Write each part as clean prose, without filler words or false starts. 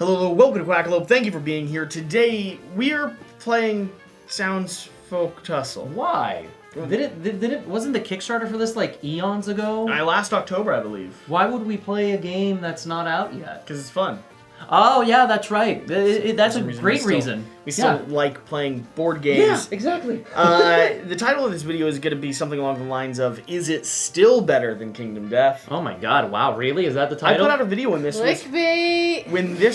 Hello, welcome to Quackalope. Thank you for being here. Today, we're playing Townsfolk Tussle. Why? Wasn't the Kickstarter for this like eons ago? Last October, I believe. Why would we play a game that's not out yet? Because it's fun. Oh, yeah, that's right. That's a great reason. We still like playing board games. Yeah, exactly. The title of this video is going to be something along the lines of, is it still better than Kingdom Death? Oh my god, wow, really? Is that the title? I put out a video when this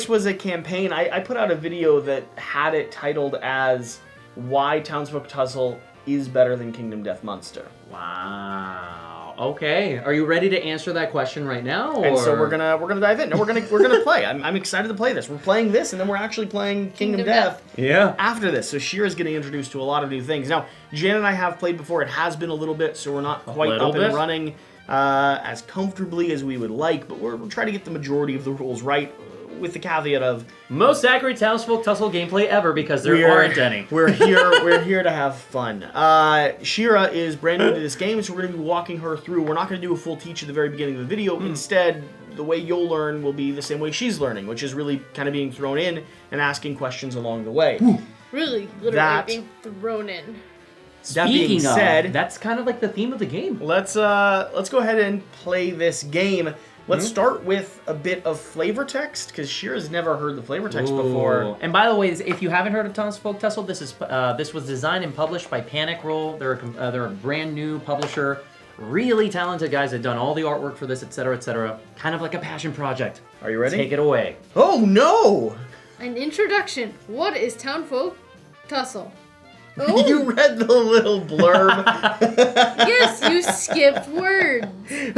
was a campaign. I put out a video that had it titled as Why Townsfolk Tussle is Better Than Kingdom Death Monster. Wow. Okay. Are you ready to answer that question right now? Or? And so we're gonna dive in. No, we're gonna play. I'm excited to play this. We're playing this, and then we're actually playing Kingdom Death. Yeah. After this, so Shira's getting introduced to a lot of new things. Now, Jan and I have played before. It has been a little bit, so we're not quite up and running as comfortably as we would like. But we're trying to get the majority of the rules right, with the caveat of most accurate Townsfolk Tussle gameplay ever, because there aren't any. We're here to have fun. Shira is brand new to this game, so we're going to be walking her through. We're not going to do a full teach at the very beginning of the video. Instead, the way you'll learn will be the same way she's learning, which is really kind of being thrown in and asking questions along the way. Really, literally being thrown in. That being said, that's kind of like the theme of the game. Let's go ahead and play this game. Let's start with a bit of flavor text, because Shira's never heard the flavor text before. And by the way, if you haven't heard of Townsfolk Tussle, this was designed and published by Panic Roll. They're a brand new publisher. Really talented guys that done all the artwork for this, etc., etc. Kind of like a passion project. Are you ready? Take it away. Oh no! An introduction. What is Townsfolk Tussle? Oh. You read the little blurb. Yes, you skipped words.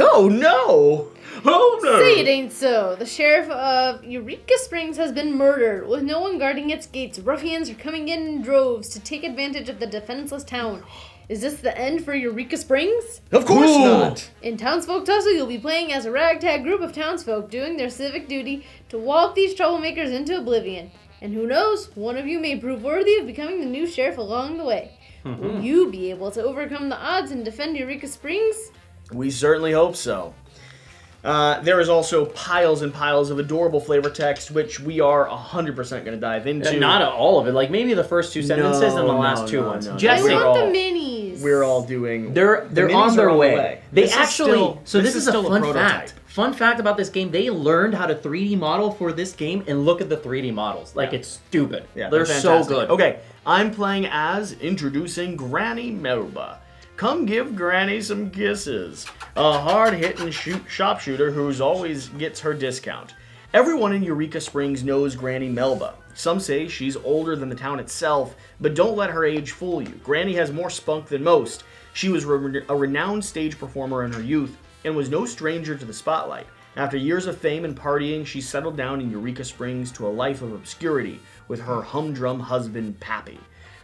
Oh no! Oh no! Say it ain't so. The sheriff of Eureka Springs has been murdered. With no one guarding its gates, ruffians are coming in droves to take advantage of the defenseless town. Is this the end for Eureka Springs? Of course not! In Townsfolk Tussle, you'll be playing as a ragtag group of townsfolk doing their civic duty to wallop these troublemakers into oblivion. And who knows, one of you may prove worthy of becoming the new sheriff along the way. Will you be able to overcome the odds and defend Eureka Springs? We certainly hope so. There is also piles and piles of adorable flavor text, which we are 100% going to dive into. Not all of it, like maybe the first two sentences and the last two ones. Jesse, I want the minis. We're all doing. They're on their way. They actually. This is a fun prototype. Fun fact about this game: they learned how to 3D model for this game and look at the 3D models. Like it's stupid. Yeah, they're so good. Okay, I'm playing as introducing Granny Melba. Come give Granny some kisses. A hard-hitting sharpshooter who's always gets her discount. Everyone in Eureka Springs knows Granny Melba. Some say she's older than the town itself, but don't let her age fool you. Granny has more spunk than most. She was a renowned stage performer in her youth and was no stranger to the spotlight. After years of fame and partying, she settled down in Eureka Springs to a life of obscurity with her humdrum husband, Pappy.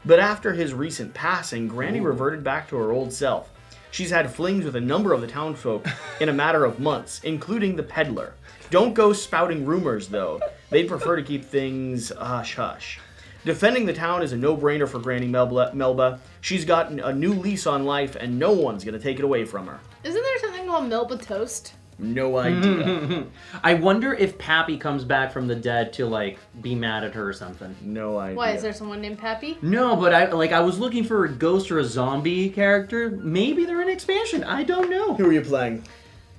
But after his recent passing, Granny reverted back to her old self. She's had flings with a number of the townfolk in a matter of months, including the peddler. Don't go spouting rumors, though. They'd prefer to keep things hush-hush. Defending the town is a no-brainer for Granny Melba. She's got a new lease on life, and no one's going to take it away from her. Isn't there something called Melba Toast? No idea. I wonder if Pappy comes back from the dead to like be mad at her or something. No idea. Why, is there someone named Pappy? No, but I was looking for a ghost or a zombie character. Maybe they're an expansion. I don't know. Who are you playing?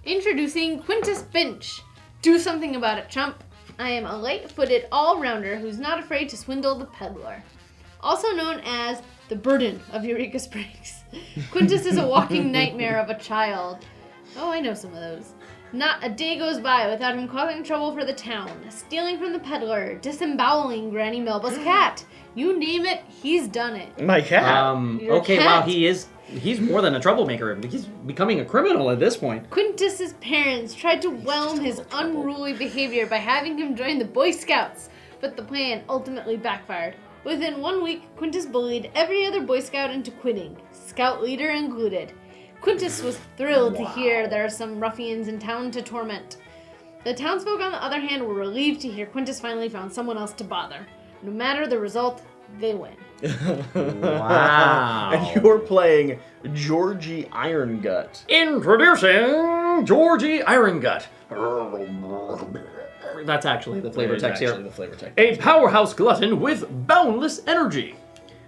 Introducing Quintus Finch. Do something about it, chump. I am a light-footed all-rounder who's not afraid to swindle the peddler. Also known as the burden of Eureka Springs. Quintus is a walking nightmare of a child. Oh, I know some of those. Not a day goes by without him causing trouble for the town, stealing from the peddler, disemboweling Granny Melba's cat. You name it, he's done it. My cat? Okay, cat? wow, he's more than a troublemaker. He's becoming a criminal at this point. Quintus's parents tried to whelm his unruly behavior by having him join the Boy Scouts, but the plan ultimately backfired. Within 1 week, Quintus bullied every other Boy Scout into quitting, Scout leader included. Quintus was thrilled to hear there are some ruffians in town to torment. The townsfolk, on the other hand, were relieved to hear Quintus finally found someone else to bother. No matter the result, they win. Wow. And you're playing Georgie Irongut. Introducing Georgie Irongut. That's actually the flavor It is text actually here. the flavor text. A powerhouse glutton with boundless energy.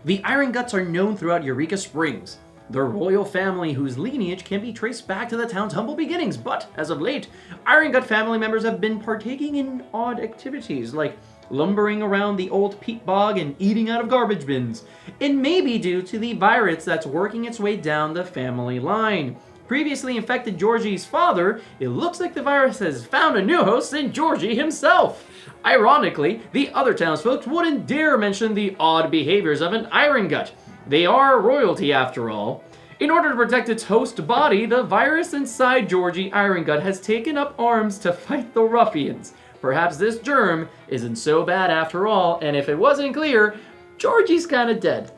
The Iron Guts are known throughout Eureka Springs. The royal family whose lineage can be traced back to the town's humble beginnings, but as of late, Iron Gut family members have been partaking in odd activities like lumbering around the old peat bog and eating out of garbage bins. It may be due to the virus that's working its way down the family line. Previously infected Georgie's father, it looks like the virus has found a new host in Georgie himself. Ironically, the other townsfolk wouldn't dare mention the odd behaviors of an Iron Gut. They are royalty after all. In order to protect its host body, the virus inside Georgie Iron Gut has taken up arms to fight the Ruffians. Perhaps this germ isn't so bad after all, and if it wasn't clear, Georgie's kind of dead.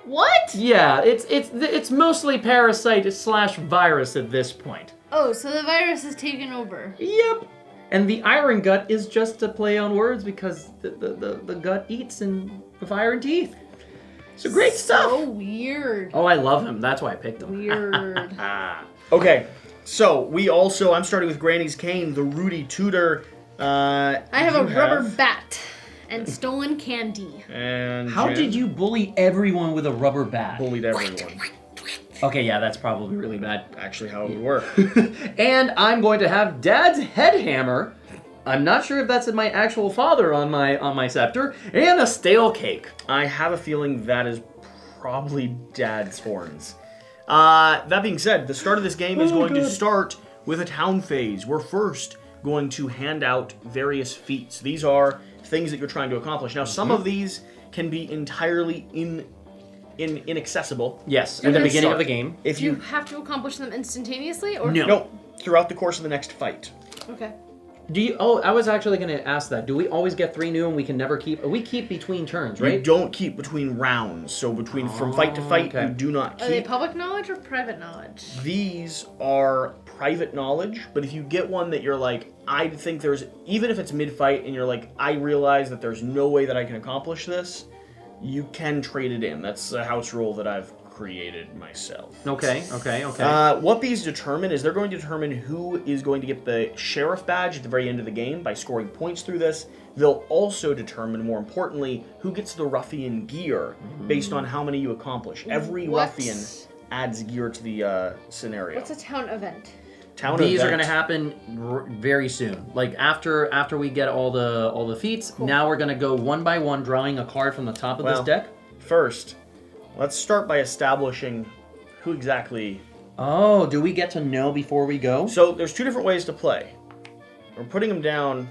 What? Yeah, it's mostly parasite slash virus at this point. Oh, so the virus has taken over. Yep. And the Iron Gut is just a play on words because the gut eats and with iron teeth. So great stuff. So weird. Oh, I love him. That's why I picked him. Weird. Okay, so I'm starting with Granny's cane, the Rudy Tudor. I have a rubber bat and stolen candy. And How Jen did you bully everyone with a rubber bat? bullied everyone? Okay, yeah, that's probably really bad. Actually, how it would work. And I'm going to have Dad's head hammer. I'm not sure if that's my actual father on my scepter, and a stale cake. I have a feeling that is probably Dad's horns. That being said, the start of this game is going to start with a town phase. We're first going to hand out various feats. These are things that you're trying to accomplish. Now, some of these can be entirely inaccessible. Yes, at the beginning of the game. If Do you you have to accomplish them instantaneously or no, throughout the course of the next fight. Okay. Do you? Oh, I was actually going to ask that. Do we always get 3 new and we can never keep? We keep between turns, You right? don't keep between rounds. So from fight to fight, okay. you do not Are they keep. public knowledge or private knowledge? These are private knowledge, but if you get one that you're like, I think there's, even if it's mid-fight and you're like, I realize that there's no way that I can accomplish this, you can trade it in. That's a house rule that I've created myself. Okay. What these determine is they're going to determine who is going to get the sheriff badge at the very end of the game by scoring points through this. They'll also determine, more importantly, who gets the ruffian gear based on how many you accomplish. Every ruffian adds gear to the scenario. What's a town event? These are going to happen very soon. Like after we get all the feats, now we're going to go one by one, drawing a card from the top of this deck. First, let's start by establishing who exactly. Oh, do we get to know before we go? So there's 2 different ways to play. We're putting them down,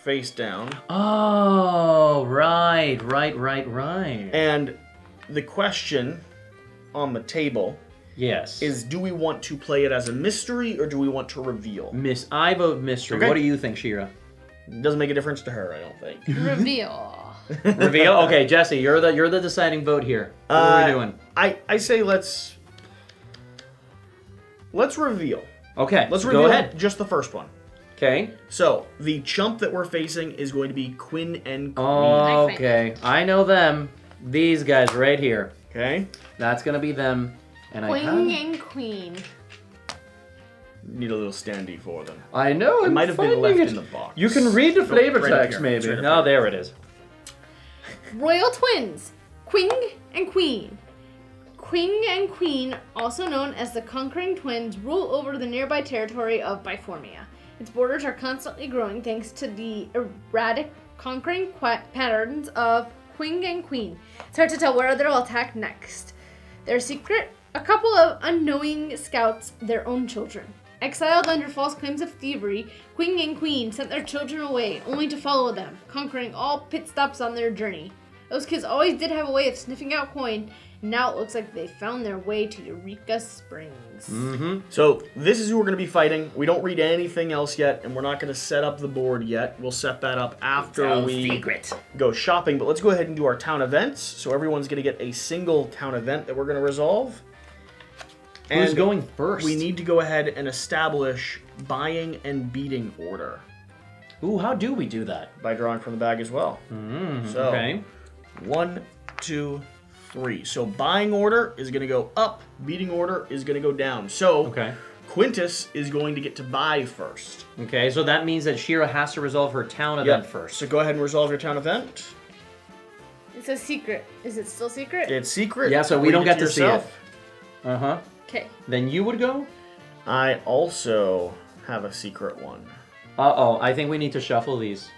face down. Oh, right. And the question on the table is, do we want to play it as a mystery or do we want to reveal? I vote mystery. Okay. What do you think, Shira? It doesn't make a difference to her, I don't think. Reveal. Reveal? Okay, Jesse, you're the deciding vote here. What are we doing? I say let's reveal. Okay, Let's go reveal ahead. just the first one. Okay. So, the chump that we're facing is going to be Quinn and Queen. Okay, I know them. These guys right here. Okay? That's gonna be them. And Queen and queen. Need a little standee for them. I know. It I'm might have been finding left it. in the box. You can read the flavor right up text, here. maybe. It's right up Oh, there it is. Royal twins. Queen and queen. Queen and queen, also known as the conquering twins, rule over the nearby territory of Biformia. Its borders are constantly growing thanks to the erratic conquering patterns of queen and queen. It's hard to tell where they'll attack next. Their secret, a couple of unknowing scouts, their own children. Exiled under false claims of thievery, Queen and Queen sent their children away, only to follow them, conquering all pit stops on their journey. Those kids always did have a way of sniffing out coin, and now it looks like they found their way to Eureka Springs. Mm-hmm. So, this is who we're going to be fighting. We don't read anything else yet, and we're not going to set up the board yet. We'll set that up after we go shopping. But let's go ahead and do our town events. So everyone's going to get a single town event that we're going to resolve. Who's And going first? we need to go ahead and establish buying and beating order Ooh, how do we do that? by drawing from the bag as well. So, Okay. 1, 2, 3. So buying order is going to go up, beating order is going to go down. So Okay. Quintus is going to get to buy first. Okay, so that means that Shira has to resolve her town event first. So go ahead and resolve your town event. It's a secret. Is it still secret? It's secret. Yeah, so we Read don't get to yourself. see it. Uh-huh. Okay. Then you would go? I also have a secret one. Uh-oh, I think we need to shuffle these.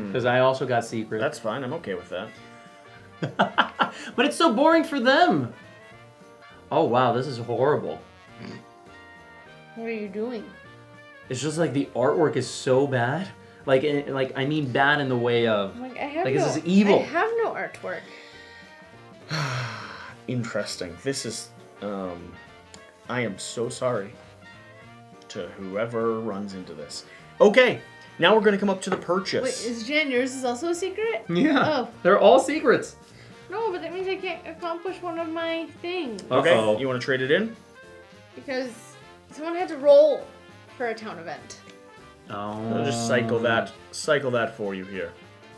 Because I also got secret. That's fine. I'm okay with that. But it's so boring for them. Oh, wow, this is horrible. What are you doing? It's just like the artwork is so bad. Like I mean bad in the way of... Like, I have Like, no, this is evil. I have no artwork. Interesting. This is... I am so sorry to whoever runs into this. Okay, now we're going to come up to the purchase. Wait, is Jan, yours is also a secret? Yeah, Oh. they're all secrets. No, but that means I can't accomplish one of my things. Okay, Uh-oh. you want to trade it in? Because someone had to roll for a town event. Oh. I'll just cycle that for you here,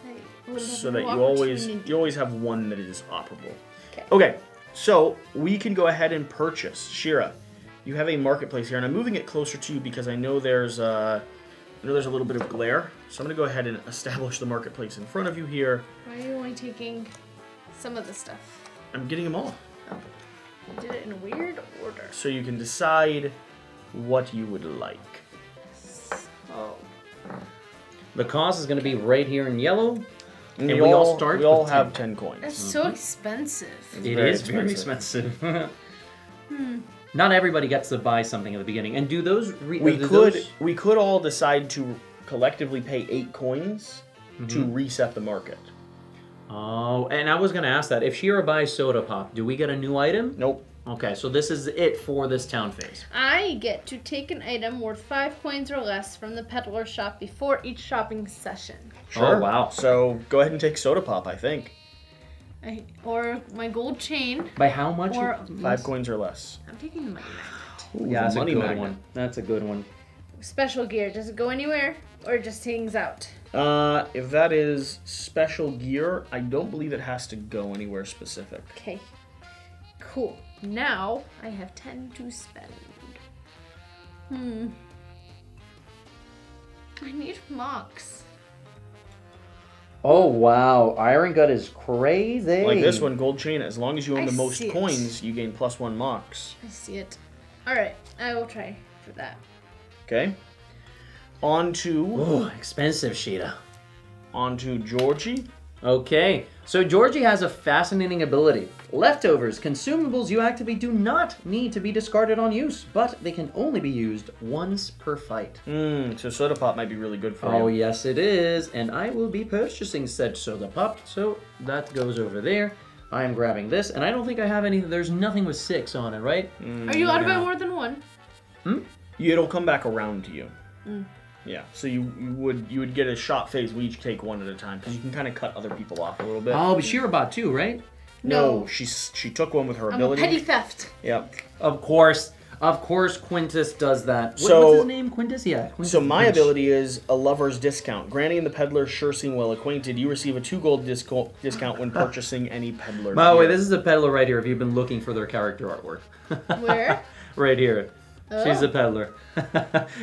I would have so no that you opportunity. always have one that is operable. Okay. Okay, so we can go ahead and purchase. Shira, you have a marketplace here, and I'm moving it closer to you because I know there's a little bit of glare. So I'm going to go ahead and establish the marketplace in front of you here. Why are you only taking some of the stuff? I'm getting them all, You did it in weird order. so you can decide what you would like. Oh. The cost is going to be right here in yellow. And we all start We all with have 10. 10 coins. That's so expensive. It very is very expensive. expensive. Not everybody gets to buy something at the beginning. And do those... We could all decide to collectively pay 8 coins to reset the market. Oh, and I was going to ask that. If Shira buys Soda Pop, do we get a new item? Nope. Okay, so this is it for this town phase. I get to take an item worth 5 coins or less from the peddler shop before each shopping session. Sure. Oh, wow. So go ahead and take Soda Pop, I think. Or my gold chain. By how much? Or 5 coins or less. I'm taking the money magnet. Ooh, Yeah, that's a money good magnet. one. That's a good one. Special gear. Does it go anywhere or it just hangs out? If that is special gear, I don't believe it has to go anywhere specific. Okay. Cool. Now I have 10 to spend. I need mocks. Oh, wow. Iron Gut is crazy. Like this one, Gold Chain, as long as you own I the most see it. coins, you gain +1 mocks. I see it. Alright, I will try for that. Okay? On to Oh, expensive, Sheeta. Georgie. Okay, so Georgie has a fascinating ability. Leftovers, consumables you activate do not need to be discarded on use, but they can only be used once per fight. So Soda Pop might be really good for Oh, you. yes it is, and I will be purchasing said Soda Pop, so that goes over there. I am grabbing this, and I don't think I have any, there's nothing with 6 on it, right? Are you allowed to buy more than one? It'll come back around to you. Yeah, so you would get a shot phase. We each take one at a time because you can kind of cut other people off a little bit. Oh, but Shira bought 2, right? No, she took one with her I'm ability. a petty theft. Yep. Of course Quintus does that. So- What's his name? Quintus? Yeah. Quintus So my Finch. ability is a lover's discount. Granny and the peddler sure seem well acquainted. You receive a 2 gold discount when purchasing any peddler. By the way, gear. this is a peddler right here if you've been looking for their character artwork. Where? Right here. She's Oh. a peddler.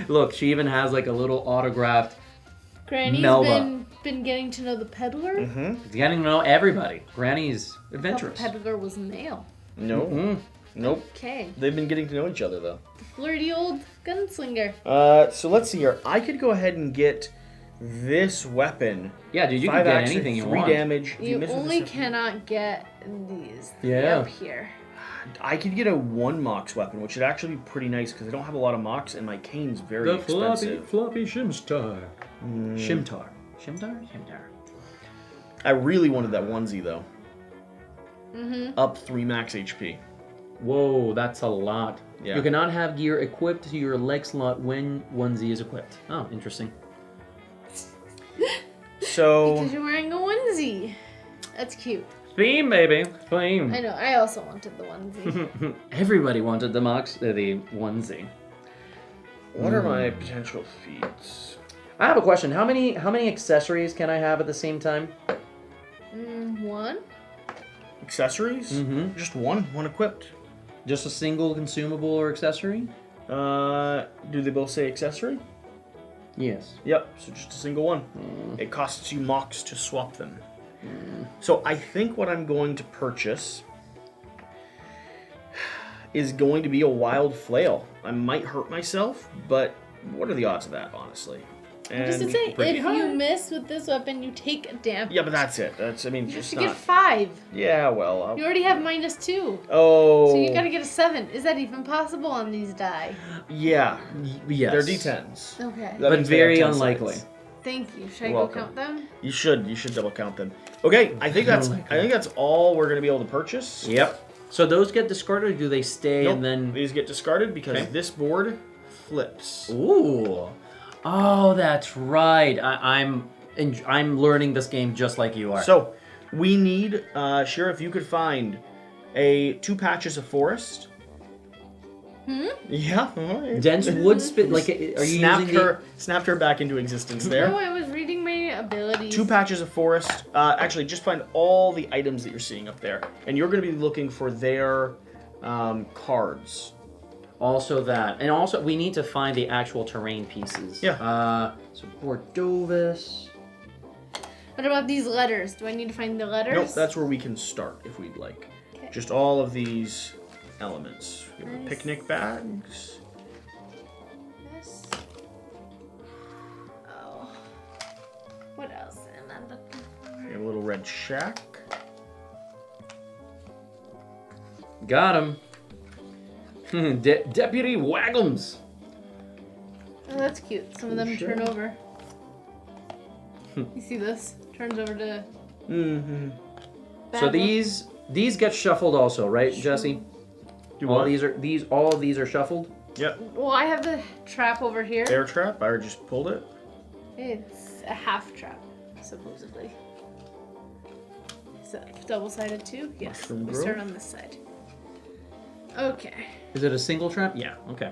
Look, she even has like a little autographed. Granny's Melba. been getting to know the peddler. Getting to know everybody. Granny's I thought the adventurous. peddler was male. No. Nope. Okay. They've been getting to know each other though. The flirty old gunslinger. So let's see here. I could go ahead and get this weapon. Yeah, dude, you 5 can get action, anything you 3 want. damage. If You miss with only this- cannot get these Yeah. up here. I could get a 1 mox weapon, which would actually be pretty nice because I don't have a lot of mox and my cane's very expensive. floppy Shimstar. Shimtar. Shimtar? I really wanted that onesie though. Up 3 max HP. Whoa, that's a lot. Yeah. You cannot have gear equipped to your leg slot when onesie is equipped. Oh, interesting. So Because you're wearing a onesie. That's cute. Theme, baby. Theme. I know. I also wanted the onesie. Everybody wanted the onesie. what are my potential feats? I have a question. How many accessories can I have at the same time? One? Accessories? Just one equipped. Just a single consumable or accessory? Do they both say accessory? Yes. Yep, so just a single one. It costs you mox to swap them. So I think what I'm going to purchase is going to be a wild flail. I might hurt myself, but what are the odds of that, honestly? Just to And say, pretty if high. you miss with this weapon, you take damage. Yeah, but that's it. That's, I mean, You have it's to not... get 5. Yeah, well... You already have -2. Oh... So you gotta get a 7. Is that even possible on these die? Yeah. Yes. They're D10s. Okay. That But means they have very 10 unlikely. sides. Thank you. Should I You're go welcome. count them? You should double count them. Okay, I think that's all we're gonna be able to purchase. Yep. So those get discarded, or do they stay Nope, and then... these get discarded because Okay. this board flips. Ooh. Oh, that's right. I'm learning this game just like you are. So, we need, Sheriff, you could find 2 patches of forest. Yeah. dense wood spit, like, are you Snapped her back into existence there. No, I was reading my abilities. 2 patches of forest. Actually, just find all the items that you're seeing up there. And you're going to be looking for their cards. Also that. And also, we need to find the actual terrain pieces. Yeah. So, Bordovis. What about these letters? Do I need to find the letters? Nope, that's where we can start if we'd like. Okay. Just all of these elements. We have the Nice. picnic bags. This. Oh. What else am I looking for? We have a little red shack. Got him. Deputy Waggums. Oh, that's cute. Some of them Sure. turn over. You see this? Turns over to. Mm-hmm. So bad these get shuffled also, right, Jesse? Do All what? all of these are shuffled. Yep. Well, I have the trap over here. Bear trap. I just pulled it. It's a half trap, supposedly. Is that double-sided too? Yes. Mushroom We grove? start on this side. Okay. Is it a single trap? Yeah. Okay.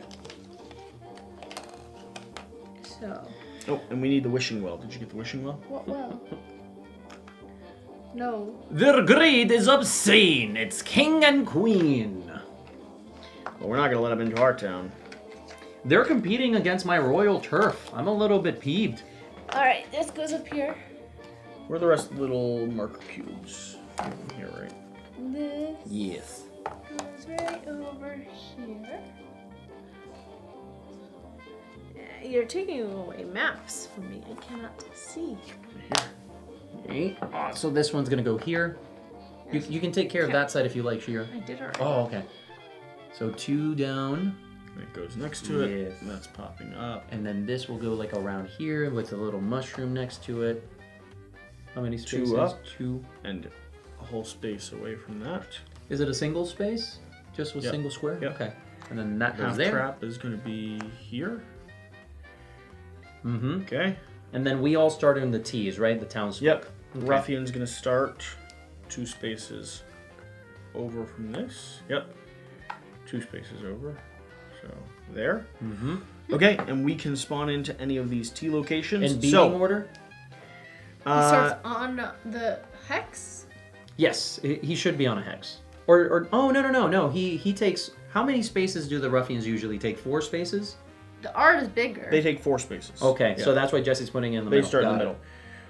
So. Oh, and we need the wishing well. Did you get the wishing well? What well? No. Their greed is obscene. It's king and queen. Well, we're not gonna let them into our town. They're competing against my royal turf. I'm a little bit peeved. Alright, this goes up here. Where are the rest of the little marker cubes? Here, right? This Yes. goes right over here. You're taking away maps from me. I cannot see. Here. So this one's gonna go here. You can take care of that side if you like, Shira. I did already. Oh, okay. So 2 down, It goes next to it. Yes. And that's popping up. and then this will go like around here with a little mushroom next to it. How many spaces? 2 up. 2. And a whole space away from that. Is it a single space? Just with Yep. single square? Yep. Okay. And then that goes Half there. trap is gonna be here. Mm-hmm. Okay. And then we all start in the T's, right? The Townsfolk. Yep. Okay. Ruffian's gonna start 2 spaces over from this. Yep. 2 spaces over. So there. Mm-hmm. Okay, and we can spawn into any of these T locations. In beating so, order? He starts on the hex. Yes, he should be on a hex. Or oh no. He takes, how many spaces do the Ruffians usually take? 4 spaces? The art is bigger. they take 4 spaces. Okay, Yeah. so that's why Jesse's putting it in the They middle. start in the Got it. middle.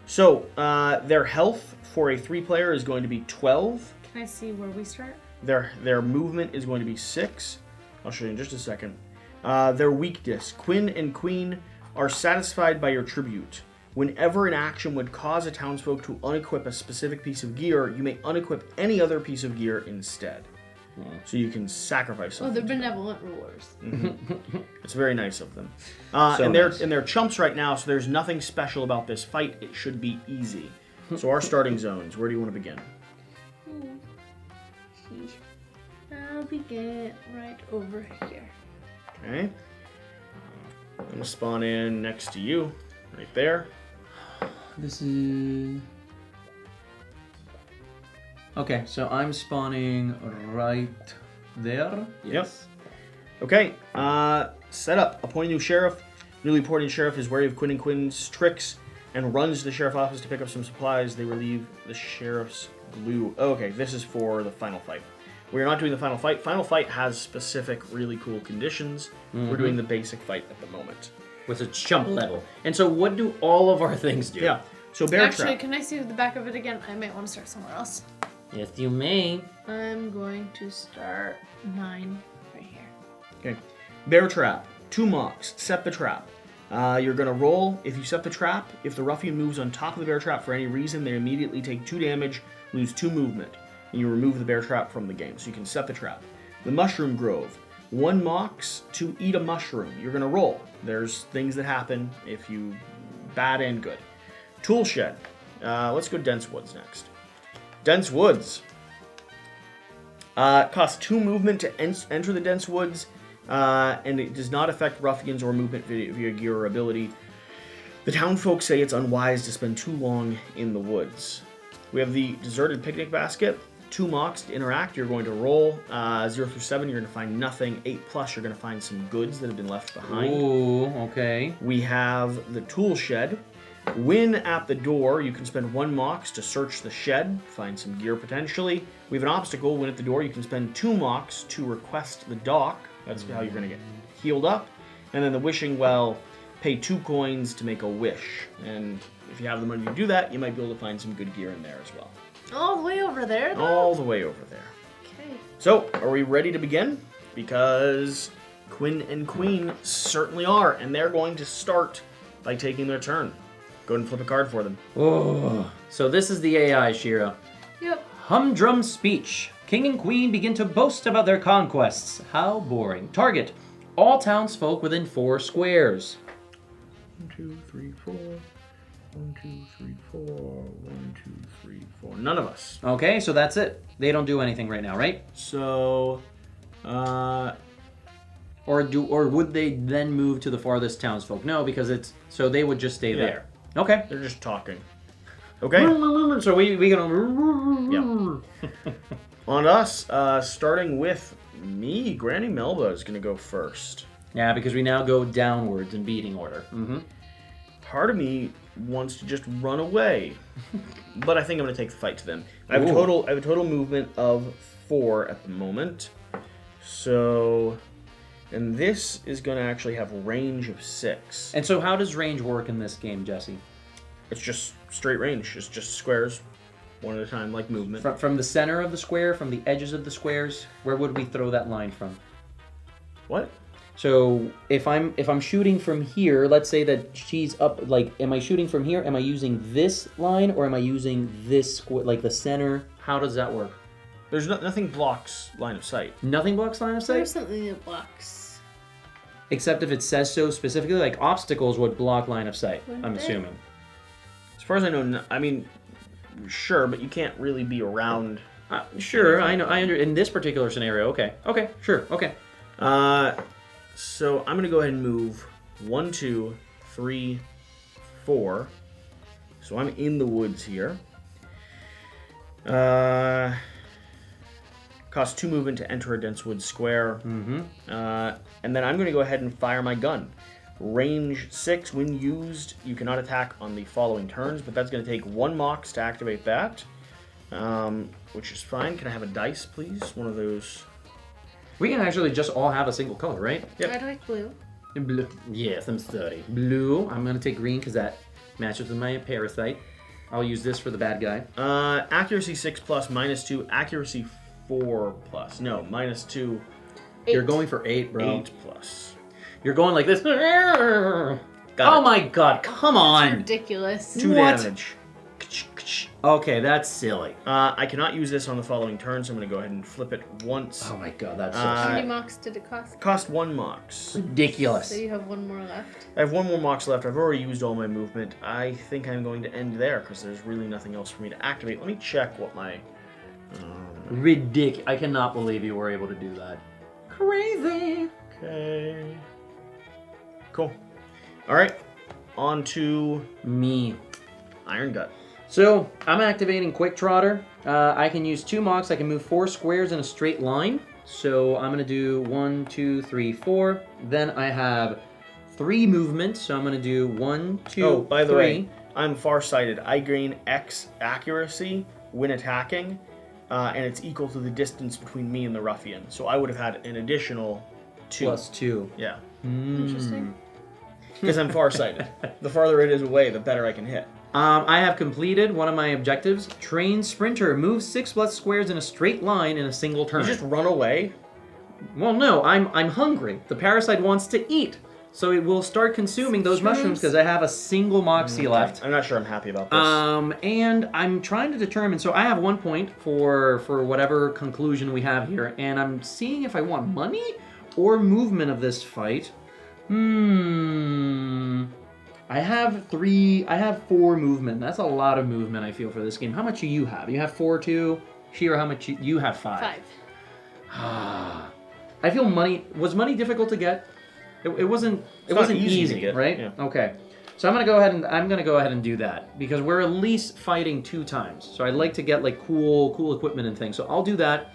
So, their health for a 3-player is going to be 12. Can I see where we start? Their movement is going to be 6. I'll show you in just a second. Their weakness. Quinn and Queen are satisfied by your tribute. Whenever an action would cause a townsfolk to unequip a specific piece of gear, you may unequip any other piece of gear instead. So you can sacrifice Oh, something. they're benevolent rulers. It's very nice of them. So and they're nice. and they're chumps right now, so there's nothing special about this fight. It should be easy. So our starting zones. Where do you want to begin? I'll begin right over here. Okay. I'm gonna spawn in next to you, right there. This is... Okay, so I'm spawning right there. Yes. Okay. Set up. Appoint new sheriff. Newly appointed sheriff is wary of Quinn and Quinn's tricks and runs to the sheriff office to pick up some supplies. They relieve the sheriff's glue. Okay, this is for the final fight. We're not doing the final fight. Final fight has specific, really cool conditions. We're doing the basic fight at the moment. With a chump level. And so what do all of our things do? Yeah. So bear Actually, trap. can I see the back of it again? I might want to start somewhere else. Yes, you may. I'm going to start 9 right here. Okay. Bear trap. 2 mocks. Set the trap. You're going to roll. If you set the trap, if the ruffian moves on top of the bear trap for any reason, they immediately take 2 damage, lose 2 movement, and you remove the bear trap from the game. So you can set the trap. The mushroom grove. 1 mocks to eat a mushroom. You're going to roll. There's things that happen if you bad and good. Tool shed. Let's go dense woods next. Dense woods. Costs 2 movement to enter the dense woods, and it does not affect ruffians or movement via gear or ability. The townfolk say it's unwise to spend too long in the woods. We have the deserted picnic basket. 2 mocks to interact. You're going to roll 0 through 7. You're going to find nothing. 8+, you're going to find some goods that have been left behind. Ooh, okay. We have the tool shed. When at the door, you can spend 1 mocks to search the shed, find some gear potentially. We have an obstacle. When at the door, you can spend 2 mocks to request the dock. That's how you're going to get healed up. And then the wishing well, pay 2 coins to make a wish. And if you have the money to do that, you might be able to find some good gear in there as well. All the way over there, though? All the way over there. Okay. So, are we ready to begin? Because Quinn and Queen certainly are, and they're going to start by taking their turn. Go ahead and flip a card for them. Oh. So this is the AI, Shira. Yep. Humdrum speech. King and queen begin to boast about their conquests. How boring. Target. All townsfolk within 4 squares. 1, 2, 3, 4. 1, 2, 3, 4. 1, 2, 3, 4. None of us. Okay, so that's it. They don't do anything right now, right? So, Or would they then move to the farthest townsfolk? No, because it's so they would just stay there. Okay. they're just talking. Okay. So we gonna Yeah. On to us, starting with me. Granny Melba is going to go first. Yeah, because we now go downwards in beating order. Part of me wants to just run away, but I think I'm going to take the fight to them. I have Ooh. a total movement of 4 at the moment. So, and this is going to actually have range of 6. And so how does range work in this game, Jesse? It's just straight range. It's just squares, one at a time, like movement. From the center of the square, from the edges of the squares, where would we throw that line from? What? So if I'm shooting from here, let's say that she's up. Like, am I shooting from here? Am I using this line or am I using this square, like the center? How does that work? There's nothing blocks line of sight. Nothing blocks line of sight, There's something that blocks. except if it says so specifically. Like obstacles would block line of sight. Wouldn't I'm they? assuming. As far as I know, I mean, sure, but you can't really be around. Sure, I know. In this particular scenario. Okay. Sure. Okay. So I'm going to go ahead and move 1, 2, 3, 4. So I'm in the woods here. Costs 2 movement to enter a dense wood square. And then I'm going to go ahead and fire my gun. Range 6, when used, you cannot attack on the following turns, but that's going to take 1 mox to activate that, which is fine. Can I have a dice, please? One of those. We can actually just all have a single color, right? Yep. I like blue. Blue. Yes, I'm sorry. Blue. I'm gonna take green because that matches with my parasite. I'll use this for the bad guy. Accuracy 6+, -2. Accuracy 4+. No, -2. 8. You're going for 8, bro. 8+. You're going like this. Got Oh it. my god, come on. Ridiculous. 2 What? damage. Okay, that's silly. I cannot use this on the following turn, so I'm going to go ahead and flip it once. Oh my god, that's How many mocks did it cost? Cost 1 mox. ridiculous. So you have 1 more left. I have 1 more mox left. I've already used all my movement. I think I'm going to end there because there's really nothing else for me to activate. Let me check what my... Ridiculous. I cannot believe you were able to do that. Crazy. Okay. Cool. All right. On to Me. Iron Gut. So, I'm activating Quick Trotter. I can use 2 mocks. I can move 4 squares in a straight line. So, I'm going to do 1, 2, 3, 4. Then I have 3 movements. So, I'm going to do 1, 2, Oh, by the 3. way, I'm farsighted. I gain X accuracy when attacking. and it's equal to the distance between me and the ruffian. So I would have had an additional 2. Plus 2. Yeah. Interesting. Because I'm farsighted. The farther it is away, the better I can hit. I have completed one of my objectives. Trained sprinter. Move 6 plus squares in a straight line in a single turn. You just run away? Well, no, I'm hungry. The parasite wants to eat. So it will start consuming those mushrooms because I have a single moxie left. I'm not sure I'm happy about this. And I'm trying to determine, so I have 1 point for whatever conclusion we have here, and I'm seeing if I want money or movement of this fight. I have 4 movement. That's a lot of movement, I feel, for this game. How much do you have? You have 4 too? Shira, how much you have? 5. 5. I feel money, was money difficult to get? It wasn't easy to get, right? yeah. Okay. So I'm gonna go ahead and do that because we're at least fighting 2 times. So I'd like to get like cool equipment and things. So I'll do that.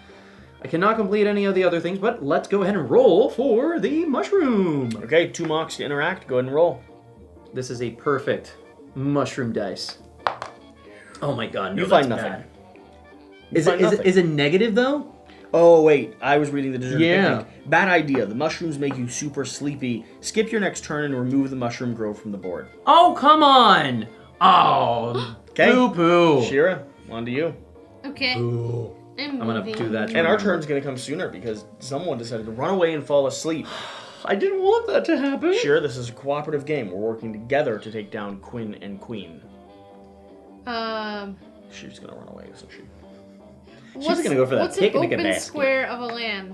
I cannot complete any of the other things, but let's go ahead and roll for the mushroom. Okay, 2 mocks to interact. Go ahead and roll. This is a perfect mushroom dice. Oh my god, no, You find that's nothing. bad. Is it negative though? Oh, wait. I was reading the dessert Yeah. picnic. Bad idea. The mushrooms make you super sleepy. Skip your next turn and remove the mushroom grove from the board. Oh, come on! Oh, Okay. poo-poo. Shira, on to you. Okay. Ooh. I'm gonna moving. do that. And our turn's going to come sooner because someone decided to run away and fall asleep. I didn't want that to happen. Shira, this is a cooperative game. We're working together to take down Quinn and Queen. She's going to run away, isn't she? She's gonna go for that What's picnic an open basket. square of a land?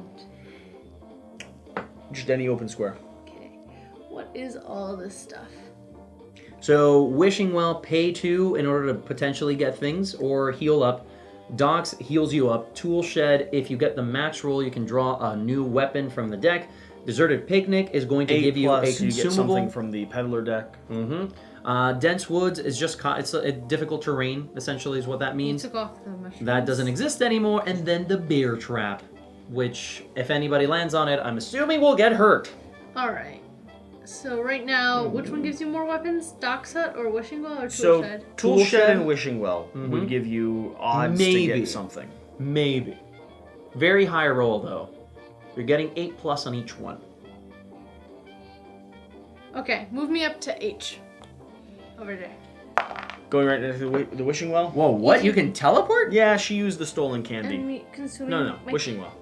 Just any open square. Okay. What is all this stuff? So, wishing well, pay 2 in order to potentially get things, or heal up. Docks heals you up. Tool shed, if you get the max roll, you can draw a new weapon from the deck. Deserted picnic is going to 8 give you a plus, consumable. you get something from the peddler deck. Dense woods is just it's a difficult terrain. Essentially, is what that You means. took off the mushroom. That doesn't exist anymore. And then the bear trap, which if anybody lands on it, I'm assuming will get hurt. All right. So right now, which one gives you more weapons? Dock's Hut or Wishing Well or Tool So, Shed? Tool Tool Shed Shed? and Wishing Well would give you odds Maybe. to get something. Maybe. Very high roll though. You're getting 8 plus on each one. Okay, move me up to H. Over there. Going right into the Wishing Well? Whoa, what? You can teleport? Yeah, she used the stolen candy. And me consuming No, my Wishing Well.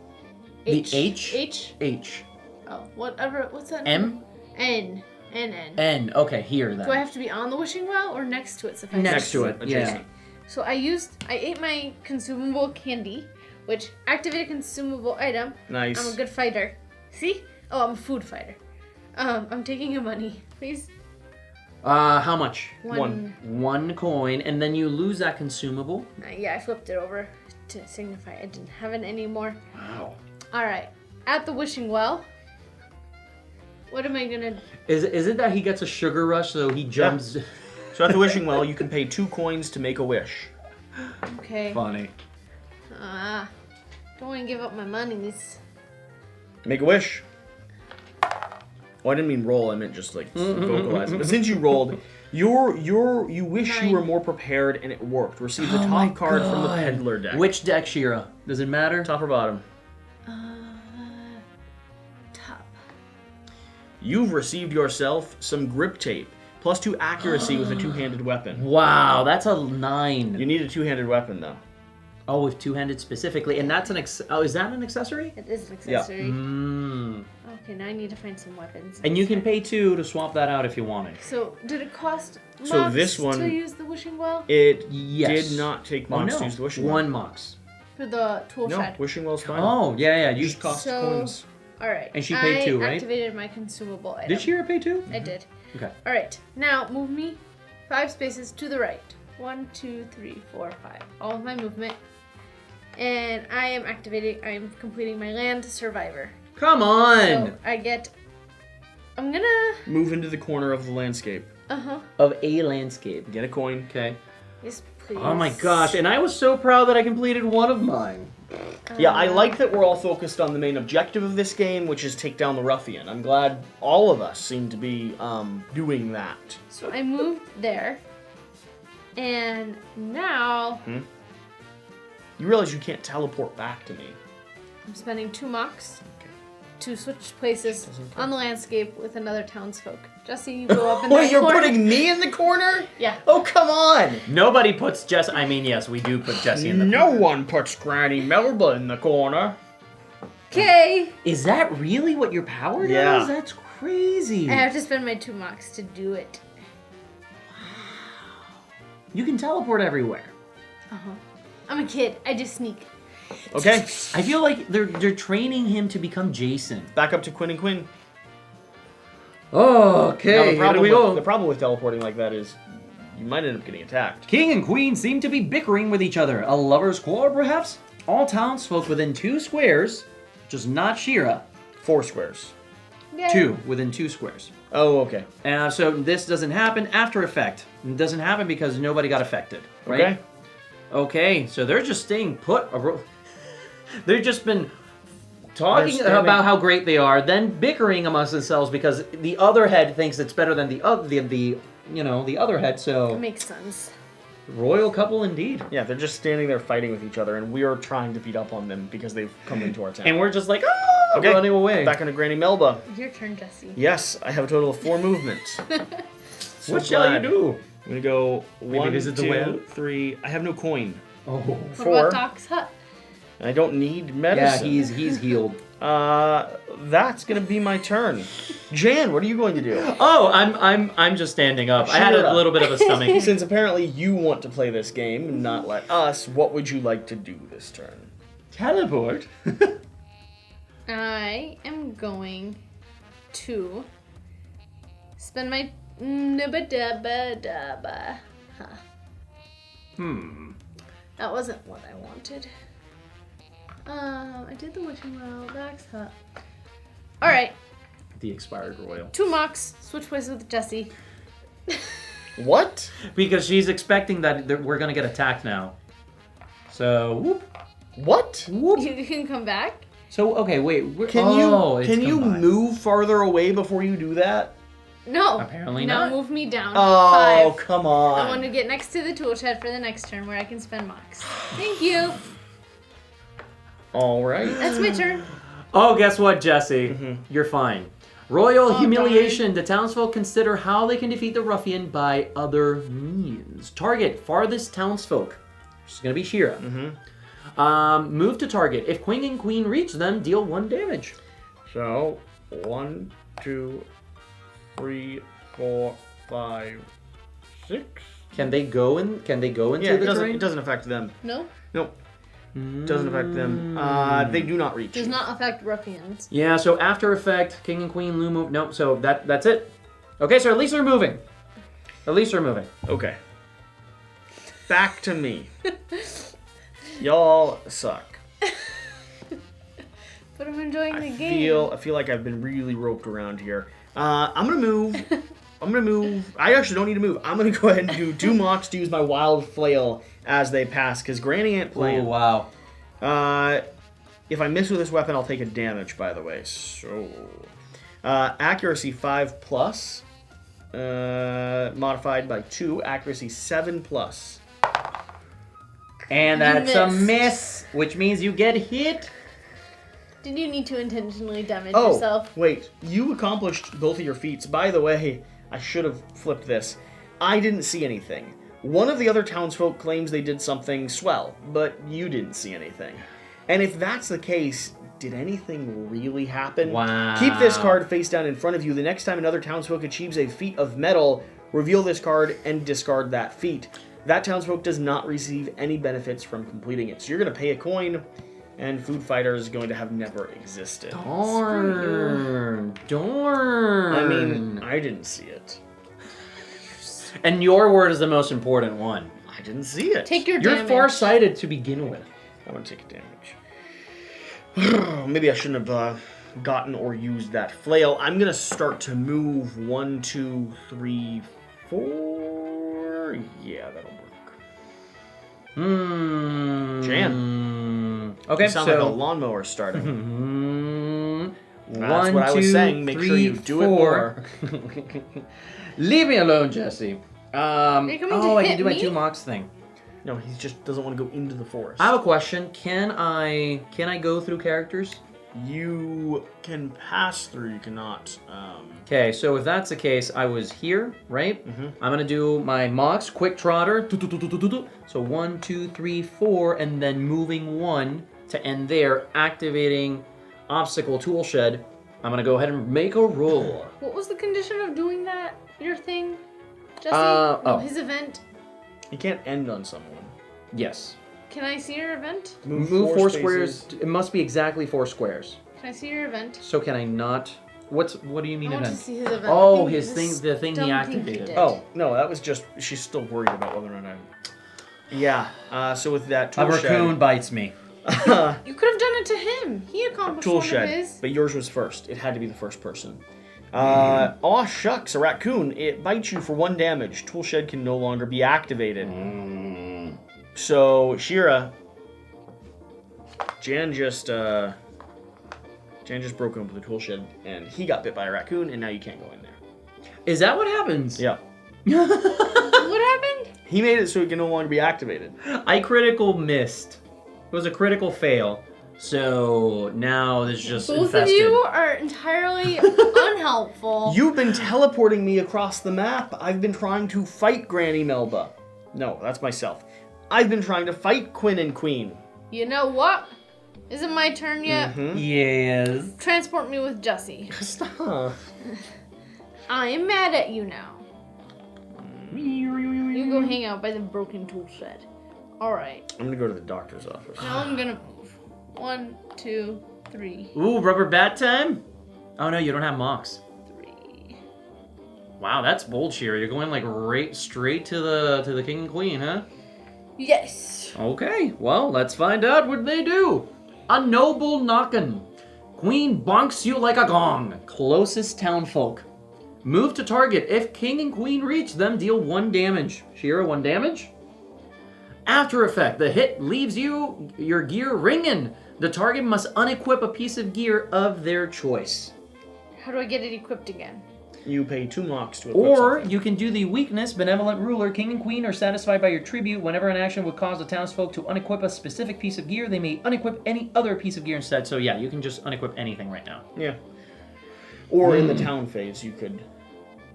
H. The H? H. H. Oh, whatever. What's that? M? number? N. N. N. Okay, here then. Do I have to be on the Wishing Well or next to it? Suffice? Next to it, yeah. Adjacent. So I ate my consumable candy, which activated consumable item. Nice. I'm a good fighter. See? Oh, I'm a food fighter. I'm taking your money, please. How much? One. 1 coin, and then you lose that consumable. Yeah, I flipped it over to signify I didn't have it anymore. Wow. All right, at the Wishing Well. What am I gonna? Is it that he gets a sugar rush, so he jumps? So at the Wishing Well, you can pay 2 coins to make a wish. Okay. Funny. Don't want to give up my monies. Make a wish. Oh, I didn't mean roll. I meant just like vocalize it. But since you rolled, you wish 9. you were more prepared, and it worked. Receive the Oh my top card from the God. peddler deck. Which deck, Shira? Does it matter? Top or bottom? Top. You've received yourself some grip tape, plus 2 accuracy with a 2-handed weapon. Wow, that's a 9. You need a 2-handed weapon though. Oh, with 2-handed specifically, and that's an is that an accessory? It is an accessory. Mm. Okay, now I need to find some weapons. And you can pay 2 to swap that out if you wanted. So, did it cost So Mox this one- to use the Wishing Well? It Yes. did not take Oh Mox no, to use the Wishing Well. 1 Mox. For the Tool No, Shed. Wishing Well's fine. Oh yeah, you Just cost So- coins. Alright. And she paid 2, right? I activated my consumable item. Did Shira pay 2? I did. Okay. Alright, now move me 5 spaces to the right. 1, 2, 3, 4, 5. All of my movement. And I am completing my land survivor. Come on. So I'm gonna, Move into the corner of the landscape. Of a landscape. Get a coin. Okay. yes please. Oh my gosh, and I was so proud that I completed one of mine. Yeah, I like that we're all focused on the main objective of this game, which is take down the ruffian. I'm glad all of us seem to be doing that. So I moved there. And now You realize you can't teleport back to me. I'm spending 2 mocks to switch places on the landscape with another townsfolk. Jesse, you go up in Wait, that you're corner. putting me in the corner? Yeah. Oh, come on! Nobody puts Jesse. I mean, yes, we do put Jesse in the. No one puts Granny Melba in the corner. Okay. Is that really what your power does? Yeah. That's crazy. I have to spend my 2 mocks to do it. You can teleport everywhere. Uh-huh. I'm a kid. I just sneak. Okay, I feel like they're training him to become Jason. back up to Quinn and Quinn. Okay, Now, here we go. the problem with teleporting like that is you might end up getting attacked. King and queen seem to be bickering with each other. A lover's quarrel, perhaps? All townsfolk within 2 squares, just not Shira. 4 squares. Yay. 2 within 2 squares. Oh, okay. So this doesn't happen after effect. It doesn't happen because nobody got affected, right? Okay. Okay, so they're just staying put. They've just been talking They're standing- about how great they are, then bickering amongst themselves because the other head thinks it's better than the other head. So Makes sense. royal couple indeed. Yeah, they're just standing there fighting with each other, and we are trying to beat up on them because they've come into our town. And we're just like, okay, running away. Back into Granny Melba. Your turn, Jesse. Yes, I have a total of 4 movements. So What shall you glad. do? I'm gonna go Maybe 1, visit the 2, whale? 3. I have no coin. Oh. What 4. about Doc's hut? And I don't need Yeah, medicine. he's healed. That's gonna be my turn. Jan, what are you going to do? Oh, I'm just standing up. I had Shira. a little bit of a stomach. Since apparently you want to play this game and not let us, what would you like to do this turn? Teleport. I am going to spend my nibba-dabba-dabba. Huh. That wasn't what I wanted. I did the wishing well, Doc's hut. Alright, The expired royal. 2 mocks, switch places with Jesse. What? Because she's expecting that we're gonna get attacked now. So whoop What? whoop. You can come back. So okay, wait. Can you move farther away before you do that? No. Apparently now not. move me down. Oh, 5. come I want on. to get next to the tool shed for the next turn where I can spend mocks. Thank you. All right. That's my turn. Oh, guess what, Jesse? You're fine. Royal humiliation. The townsfolk consider how they can defeat the ruffian by other means. Target farthest townsfolk. Which is gonna be Shira. Move to target. If Queen and Queen reach them, deal 1 damage. So, 1, 2, 3, 4, 5, 6. Can they go into Yeah, the terrain? it doesn't affect them. No? Nope. Doesn't affect them. They do not reach. Does not affect ruffians. Yeah, so after effect, King and Queen loom move. No, so that's it. Okay, so at least they're moving. At least they're moving. Okay. Back to me. Y'all suck. But I'm enjoying the I game. feel like I've been really roped around here. I'm gonna move. I actually don't need to move. I'm gonna go ahead and do 2 mocks to use my wild flail as they pass, because Granny ain't playing. Oh, wow. If I miss with this weapon, I'll take a damage, by the way. So, accuracy 5 plus, modified by 2. Accuracy 7 plus. And You that's a missed. miss, which means you get hit. Did you need to intentionally damage Oh, yourself? wait. You accomplished both of your feats. By the way, I should have flipped this. I didn't see anything. One of the other townsfolk claims they did something swell, but you didn't see anything. And if that's the case, did anything really happen? Wow. Keep this card face down in front of you. The next time another townsfolk achieves a feat of metal, reveal this card and discard that feat. That townsfolk does not receive any benefits from completing it. So you're going to pay a coin, and Food Fighter is going to have never existed. Darn. Darn. I mean, I didn't see it. And your word is the most important one. I didn't see it. Take your You're damage. farsighted to begin with. I'm going to take damage. Maybe I shouldn't have gotten or used that flail. I'm going to start to move 1, 2, 3, 4. Yeah, that'll work. Jan. Okay, You sound like a lawnmower starting. That's what I was saying. Make sure you do it more. Leave me alone, Jesse. You're coming to I can hit do my me? 2 mocks thing. No, he just doesn't want to go into the forest. I have a question. Can I go through characters? You can pass through, you cannot. Okay, so if that's the case, I was here, right? I'm gonna do my Mox quick trotter. So 1, 2, 3, 4, and then moving 1 to end there, activating obstacle tool shed. I'm gonna go ahead and make a roll. What was the condition of doing that? Your thing, Jesse? His event. You can't end on someone. Yes. Can I see your event? Move 4 squares. It must be exactly 4 squares. Can I see your event? So can I not? What do you mean I want event? to see his event. Oh, I think his thing, the thing he dumb activated. did. Oh, no, that was just, she's still worried about whether or not Yeah, so with that tool A raccoon bites me. You could have done it to him. He accomplished tool one shed, of his. but yours was first. It had to be the first person. Aw, shucks, a raccoon. It bites you for 1 damage. Tool shed can no longer be activated. So, Shira, Jan just broke open the tool shed, and he got bit by a raccoon, and now you can't go in there. Is that what happens? Yeah. What happened? He made it so it can no longer be activated. I critical missed. It was a critical fail. So now there's just Both infested. of you are entirely unhelpful. You've been teleporting me across the map. I've been trying to fight Granny Melba. No, that's myself. I've been trying to fight Quinn and Queen. You know what? Is it my turn yet? Yes. Transport me with Jesse. Stop. I am mad at you now. You go hang out by the broken tool shed. Alright. I'm gonna go to the doctor's office. Now I'm gonna move. 1, 2, 3. Ooh, rubber bat time? Oh no, you don't have Mox. 3. Wow, that's bold, Shira. You're going like right straight to the king and queen, huh? Yes. Okay, well, let's find out what they do. A noble knockin'. Queen bonks you like a gong. Closest townfolk. Move to target. If king and queen reach them, deal 1 damage. Shira, 1 damage. After effect, the hit leaves your gear ringing. The target must unequip a piece of gear of their choice. How do I get it equipped again? You pay 2 Mox to equip Or something. you can do the weakness, benevolent ruler, king and queen are satisfied by your tribute. Whenever an action would cause the townsfolk to unequip a specific piece of gear, they may unequip any other piece of gear instead. So yeah, you can just unequip anything right now. Yeah. Or in the town phase, you could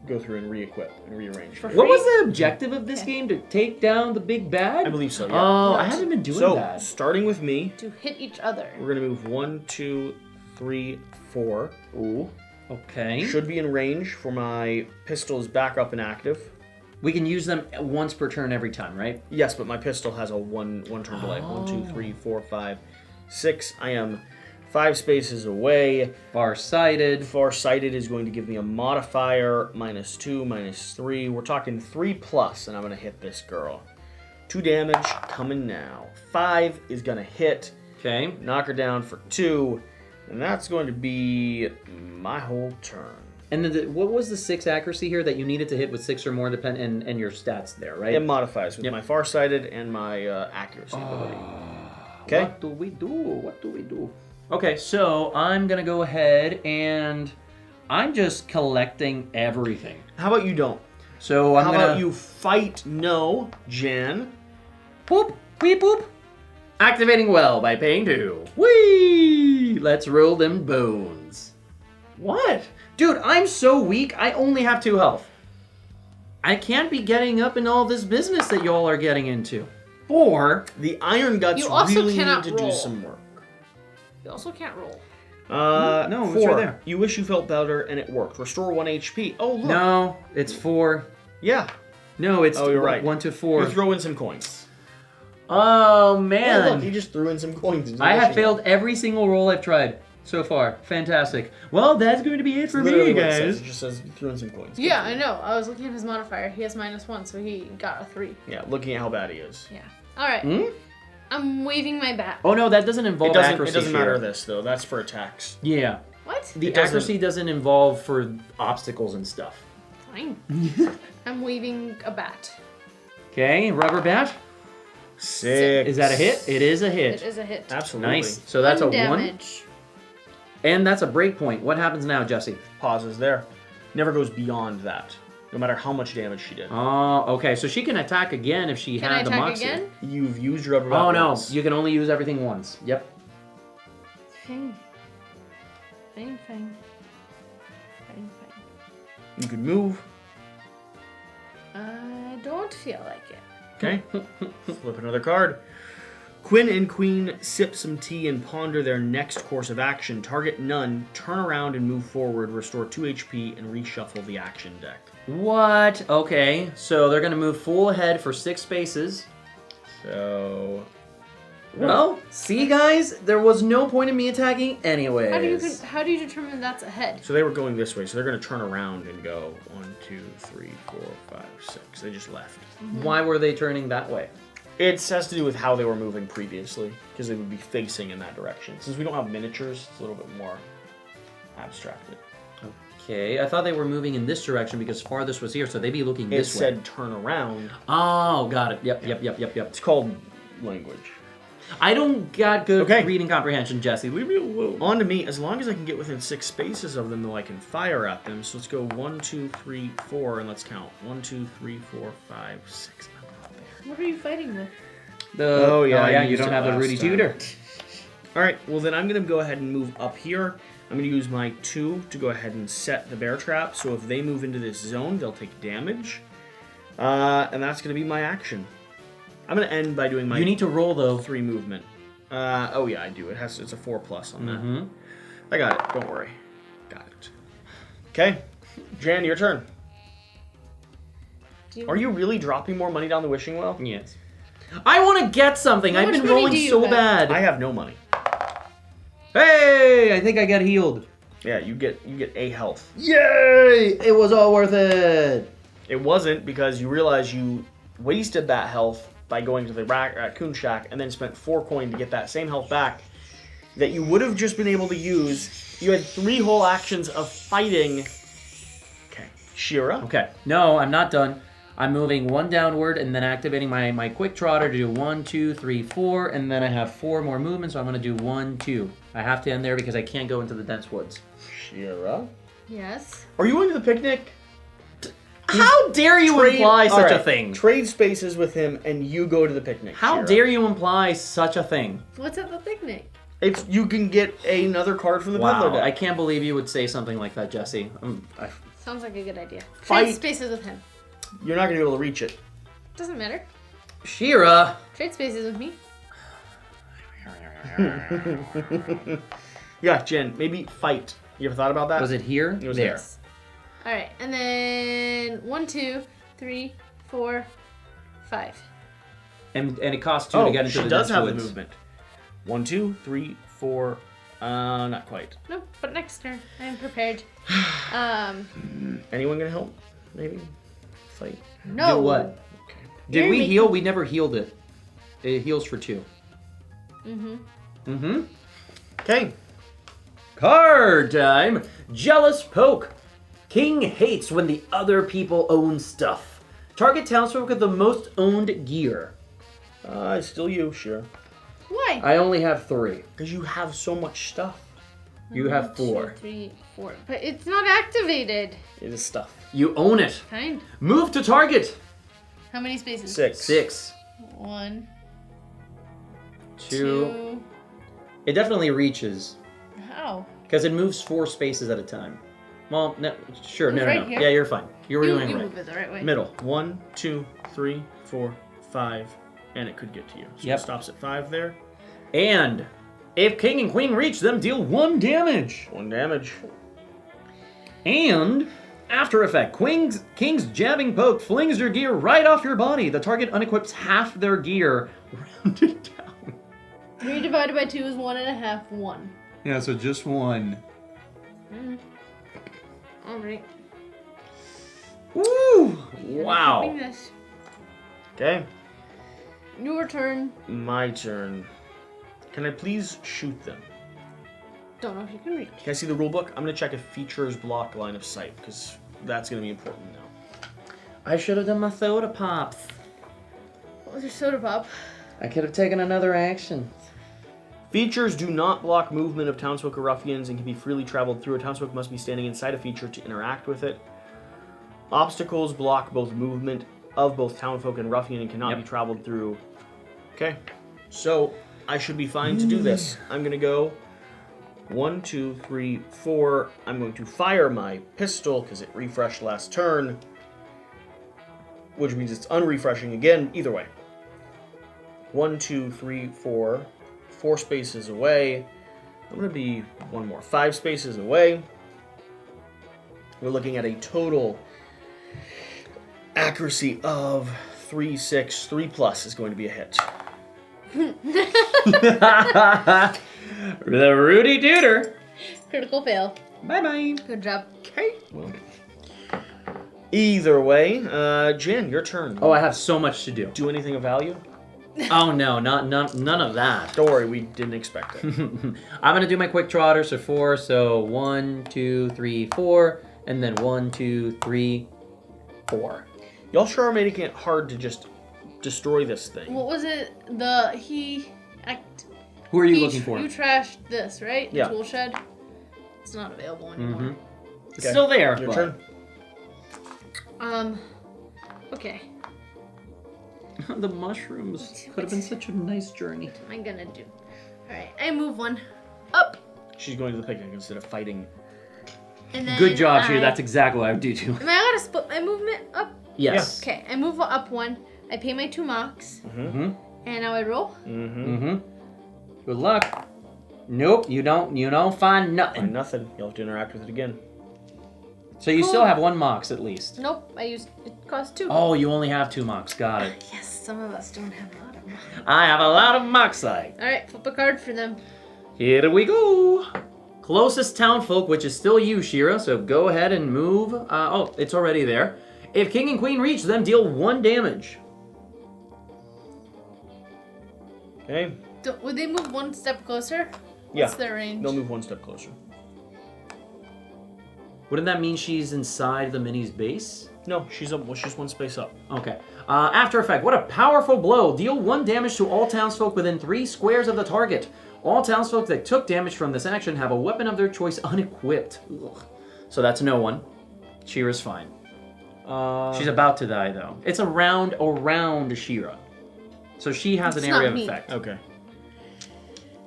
go through and re-equip and rearrange. What was the objective of this game? To take down the big bad? I believe so, yeah. Oh, I haven't been doing So, that. starting with me, To hit each other. we're gonna move 1, 2, 3, 4. Ooh. Okay. Should be in range for my pistols back up and active. We can use them once per turn every time, right? Yes, but my pistol has a one turn delay. 1, 2, 3, 4, 5, 6. I am 5 spaces away. Far-sighted. Far-sighted is going to give me a modifier, -2, -3. We're talking 3+, and I'm going to hit this girl. 2 damage coming now. 5 is going to hit. Okay. Knock her down for 2, and that's going to be my whole turn. And then what was the 6 accuracy here that you needed to hit with 6 or more, and your stats there, right? It modifies with my far-sighted and my accuracy ability. Okay. What do we do? What do we do? Okay, so I'm gonna go ahead and I'm just collecting everything. How about you don't? So I'm How gonna about you fight no, Jan? Boop, wee boop. Activating well by paying 2. Whee! Let's roll them bones. What? Dude, I'm so weak, I only have 2 health. I can't be getting up in all this business that y'all are getting into. 4. The Iron Guts You also really need cannot to roll. do some work. You also can't roll. No, it's 4. right there. You wish you felt better, and it worked. Restore 1 HP. Oh, look. No, it's 4. Yeah. No, it's Oh, you're right. 1 to You 4. throw in some coins. Oh Oh, man. look, he just threw in some coins. He's I have wishing. failed every single roll I've tried so far. Fantastic. Well, that's going to be it for Literally me, what it says. guys. It just says you threw in some coins. Yeah, I know. I was looking at his modifier. He has -1, so he got a 3. Yeah, looking at how bad he is. Yeah. All right. Hmm? I'm waving my bat. Oh no, that doesn't involve accuracy. It doesn't matter here. this, though. That's for attacks. Yeah. What? The It doesn't- accuracy doesn't involve for obstacles and stuff. Fine. I'm waving a bat. Okay, rubber bat. 6. Is that a hit? It is a hit. It is a hit. Absolutely. Nice. So that's a 1. damage. And that's a break point. What happens now, Jesse? Pauses there. Never goes beyond that. no matter how much damage she did. Oh, okay. So she can attack again if she Can I had the attack moxie. again? You've used your upper Oh, bat no. once. You can only use everything once. Yep. Fine. Fine, fine. Fine, fine. You could move. I don't feel like it. Okay. Flip another card. Quinn and Queen sip some tea and ponder their next course of action. Target none, turn around and move forward, restore 2 HP, and reshuffle the action deck. What? Okay. So they're going to move full ahead for 6 spaces. So... Well, see, guys? There was no point in me attacking anyways. How do you determine that's ahead? So they were going this way, so they're going to turn around and go 1, 2, 3, 4, 5, 6. They just left. Why were they turning that way? It has to do with how they were moving previously, because they would be facing in that direction. Since we don't have miniatures, it's a little bit more abstracted. Okay, I thought they were moving in this direction because farthest was here, so they'd be looking It this way. said turn around. Oh, got it. Yep. It's called language. I don't got good Okay. reading comprehension, Jesse. Leave me alone. On to me. As long as I can get within 6 spaces of them, though, I can fire at them. So let's go 1, 2, 3, 4, and let's count. 1, 2, 3, 4, 5, 6. I'm not there. What are you fighting with? Oh, yeah, I you used don't it have the last Rudy time. Tudor. All right, well, then I'm going to go ahead and move up here. I'm going to use my 2 to go ahead and set the bear trap. So if they move into this zone, they'll take damage. And that's going to be my action. I'm going to end by doing my You need to roll, though. 3 movement. Oh, yeah, I do. It's a 4+ on that. Mm-hmm. I got it. Don't worry. Got it. Okay. Jan, your turn. Are you really dropping more money down the wishing well? Yes. I want to get something. How I've much been money rolling do you so have? bad. I have no money. Hey, I think I got healed. Yeah, you get a health. Yay! It was all worth it. It wasn't because you realize you wasted that health by going to the raccoon shack and then spent 4 coin to get that same health back that you would have just been able to use. You had 3 whole actions of fighting. Okay. Shira. Okay. No, I'm not done. I'm moving 1 downward and then activating my quick trotter to do 1, 2, 3, 4, and then I have 4 more movements, so I'm going to do 1, 2. I have to end there because I can't go into the dense woods. Shira. Yes. Are you going to the picnic? How dare you imply such a thing? Trade spaces with him and you go to the picnic. How Shira. dare you imply such a thing? What's at the picnic? It's you can get another card from the peddler Wow, deck. I can't believe you would say something like that, Jesse. Sounds like a good idea. Fight. Trade spaces with him. You're not going to be able to reach it. Doesn't matter. Shira! Trade spaces with me. Yeah, Jen, maybe fight. You ever thought about that? Was it here? It was there. there. All right, and then 1, 2, 3, 4, 5. And it costs 2 to get into she the does dense have woods. the movement. 1, 2, 3, 4. Not quite. No, but next turn. I am prepared. Anyone gonna help? Maybe fight. No. Do what? Okay. Did You're we making- heal? We never healed it. It heals for 2. Mm-hmm. Mm-hmm. Okay. Card time! Jealous Poke. King hates when the other people own stuff. Target townsfolk with the most owned gear. It's still you, sure. Why? I only have 3. Because you have so much stuff. You have 4. 1, 2, 3, 4. But it's not activated. It is stuff. You own it. Fine. Move to target. How many spaces? 6. 6. 1, 2. 2. It definitely reaches. How? Because it moves 4 spaces at a time. Well, no, sure, It's no, right no. here. Yeah, you're fine. You were doing you right. move it the right way. Middle. 1, 2, 3, 4, 5. And it could get to you. So Yep. it stops at 5 there. And if king and queen reach them, deal 1 damage. 1 damage. And after effect, King's jabbing poke flings your gear right off your body. The target unequips half their gear, rounded down. 3 divided by 2 is 1.5. 1. Yeah, so just 1. All right. Woo! Keeping Wow. this. Okay. Your turn. My turn. Can I please shoot them? Don't know if you can reach. Can I see the rule book? I'm going to check if features block line of sight, because that's going to be important now. I should have done my soda pops. What was your soda pop? I could have taken another action. Features do not block movement of Townsfolk or Ruffians and can be freely traveled through. A Townsfolk must be standing inside a feature to interact with it. Obstacles block both movement of both Townfolk and Ruffian and cannot be traveled through. Okay. So, I should be fine to do this. I'm going to go 1, 2, 3, 4. I'm going to fire my pistol because it refreshed last turn, which means it's unrefreshing again. Either way. 1, 2, 3, 4. 4 spaces away. I'm going to be one more. 5 spaces away. We're looking at a total accuracy of 3, 6. 3 plus is going to be a hit. The Rudy Duder. Critical fail. Bye-bye. Good job. Okay. Well, either way, Jan, your turn. Oh, I have so much to do. Do anything of value? Oh, no, none of that. Don't worry, we didn't expect it. I'm going to do my quick trotter, so 4. So 1, 2, 3, 4. And then 1, 2, 3, 4. Y'all sure are making it hard to just destroy this thing. What was it? Who are you looking for? You trashed this, right? The Yeah. tool shed? It's not available anymore. It's still there. Your but- turn. Okay. The mushrooms could have been such a nice journey. What am I gonna do? Alright, I move 1 up. She's going to the picnic instead of fighting. And then Good job, Sheila. That's exactly what I would do too. Am I allowed to split my movement up? Yes. Okay, I move up 1. I pay my 2 marks. Mm-hmm. And now I roll. Mm-hmm. Good luck. Nope, you don't find nothing. And nothing. You'll have to interact with it again. So you still have 1 mox at least. Nope, it costs 2. Oh, you only have 2 mox. Got it. Yes, some of us don't have a lot of money. I have a lot of moxite. Alright, flip a card for them. Here we go. Closest townfolk, which is still you, Shira. So go ahead and move. Oh, it's already there. If King and Queen reach them, deal 1 damage. Okay. Would they move 1 step closer? Yeah. What's their range? They'll move 1 step closer. Wouldn't that mean she's inside the mini's base? No, she's 1 space up. Okay. After effect, what a powerful blow. Deal 1 damage to all townsfolk within 3 squares of the target. All townsfolk that took damage from this action have a weapon of their choice unequipped. Ugh. So that's no one. Shira's fine. She's about to die, though. It's around Shira. So she has It's an area not of me. effect. Okay.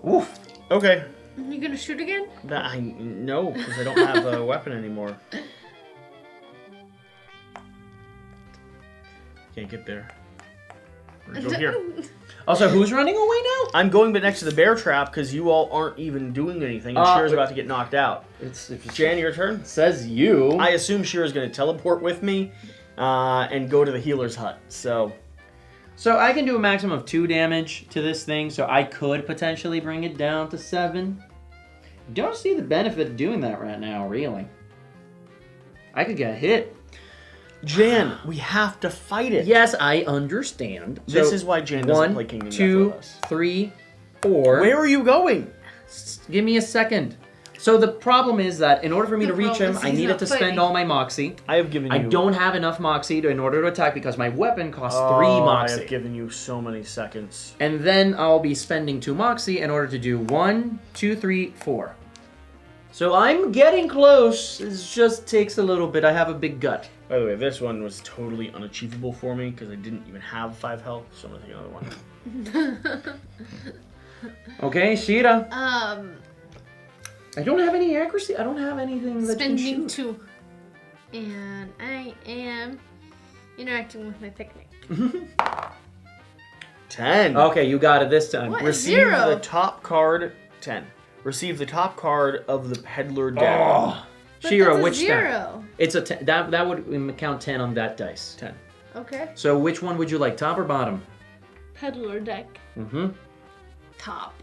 Oof. Okay. Are you gonna shoot again? No, because I don't have a weapon anymore. Can't get there. We're gonna go here. Also, who's running away now? I'm going but next to the bear trap because you all aren't even doing anything, and Shira's about to get knocked out. It's Jan, your turn. says you. I assume Shira's going to teleport with me and go to the healer's hut. So I can do a maximum of 2 damage to this thing, so I could potentially bring it down to 7. Don't see the benefit of doing that right now, really. I could get hit. Jan, we have to fight it. Yes, I understand. This So, is why Jan doesn't 1, play Kingdom Death 2, with us. 3, 4. Where are you going? Give me a second. So the problem is that in order for me to reach him, I He's needed not to spend fighting. all my moxie. I have given you. I don't have enough moxie in order to attack because my weapon costs 3 I moxie. have given you so many seconds. And then I'll be spending 2 moxie in order to do 1, 2, 3, 4. So I'm getting close. It just takes a little bit. I have a big gut. By the way, this one was totally unachievable for me because I didn't even have 5 health, so I'm gonna take another one. Okay, Shira. Um, I don't have any accuracy. I don't have anything that can spending shoot. 2. And I am interacting with my picnic. 10. Okay, you got it this time. What? Receive 0. the top card. 10. Receive the top card of the peddler deck. Oh. But Shira, that's a which stack? 0. It's a that would count 10 on that dice. 10. Okay. So which one would you like, top or bottom? Peddler deck. Mm-hmm. Top.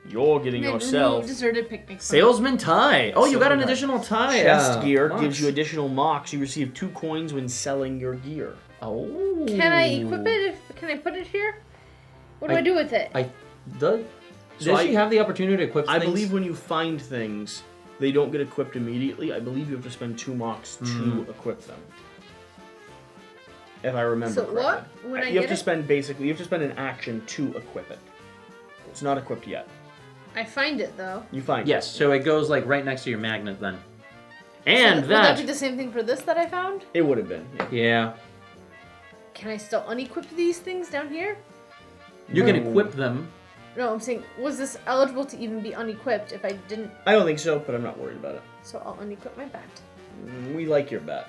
You're getting Then yourself. remove deserted picnic. from- Salesman tie. Oh, you got an Salesman tie. additional tie. Chest gear Mox. gives you additional mocks. You receive 2 coins when selling your gear. Oh. Can I equip it? Can I put it here? What do I do with it? Does So she have the opportunity to equip I things? believe when you find things, they don't get equipped immediately. I believe you have to spend 2 mocks to equip them. If I remember So correctly. what? When I you have get to it? spend basically, you have to spend an action to equip it. It's not equipped yet. I find it though. You find Yes, it. so it goes like right next to your magnet then. And Would that be the same thing for this that I found? It would have been. Yeah. Yeah. Can I still unequip these things down here? You can equip them. No, I'm saying, was this eligible to even be unequipped if I didn't? I don't think so, but I'm not worried about it. So I'll unequip my bat. We like your bet.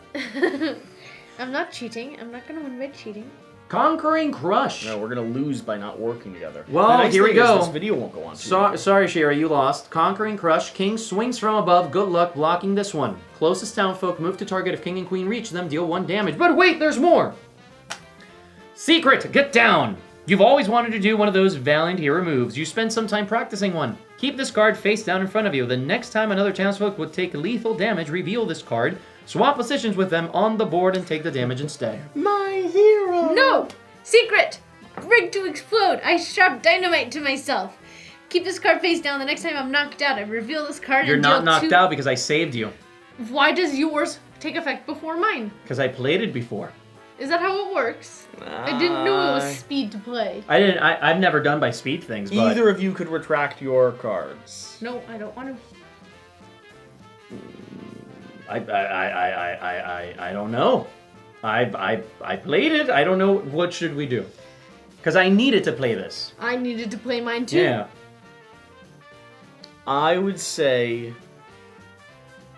I'm not cheating. I'm not going to win by cheating. Conquering Crush. No, we're gonna lose by not working together. Well, the nice here we thing is go. This video won't go on. too long. Sorry, Shira, you lost. Conquering Crush. King swings from above. Good luck blocking this one. Closest townfolk move to target. If king and queen reach them, deal 1 damage. But wait, there's more. Secret, get down. You've always wanted to do one of those valiant hero moves. You spend some time practicing one. Keep this card face down in front of you. The next time another townsfolk would take lethal damage, reveal this card, swap positions with them on the board, and take the damage instead. My hero. No! Secret! Rigged to explode. I strap dynamite to myself. Keep this card face down. The next time I'm knocked out, I reveal this card You're and not deal knocked 2... out because I saved you. Why does yours take effect before mine? Because I played it before. Is that how it works? I didn't know it was speed to play. I've never done by speed things, but... Either of you could retract your cards. No, I don't want to. I don't know. I played it. I don't know. What should we do? Because I needed to play this. I needed to play mine too. Yeah. I would say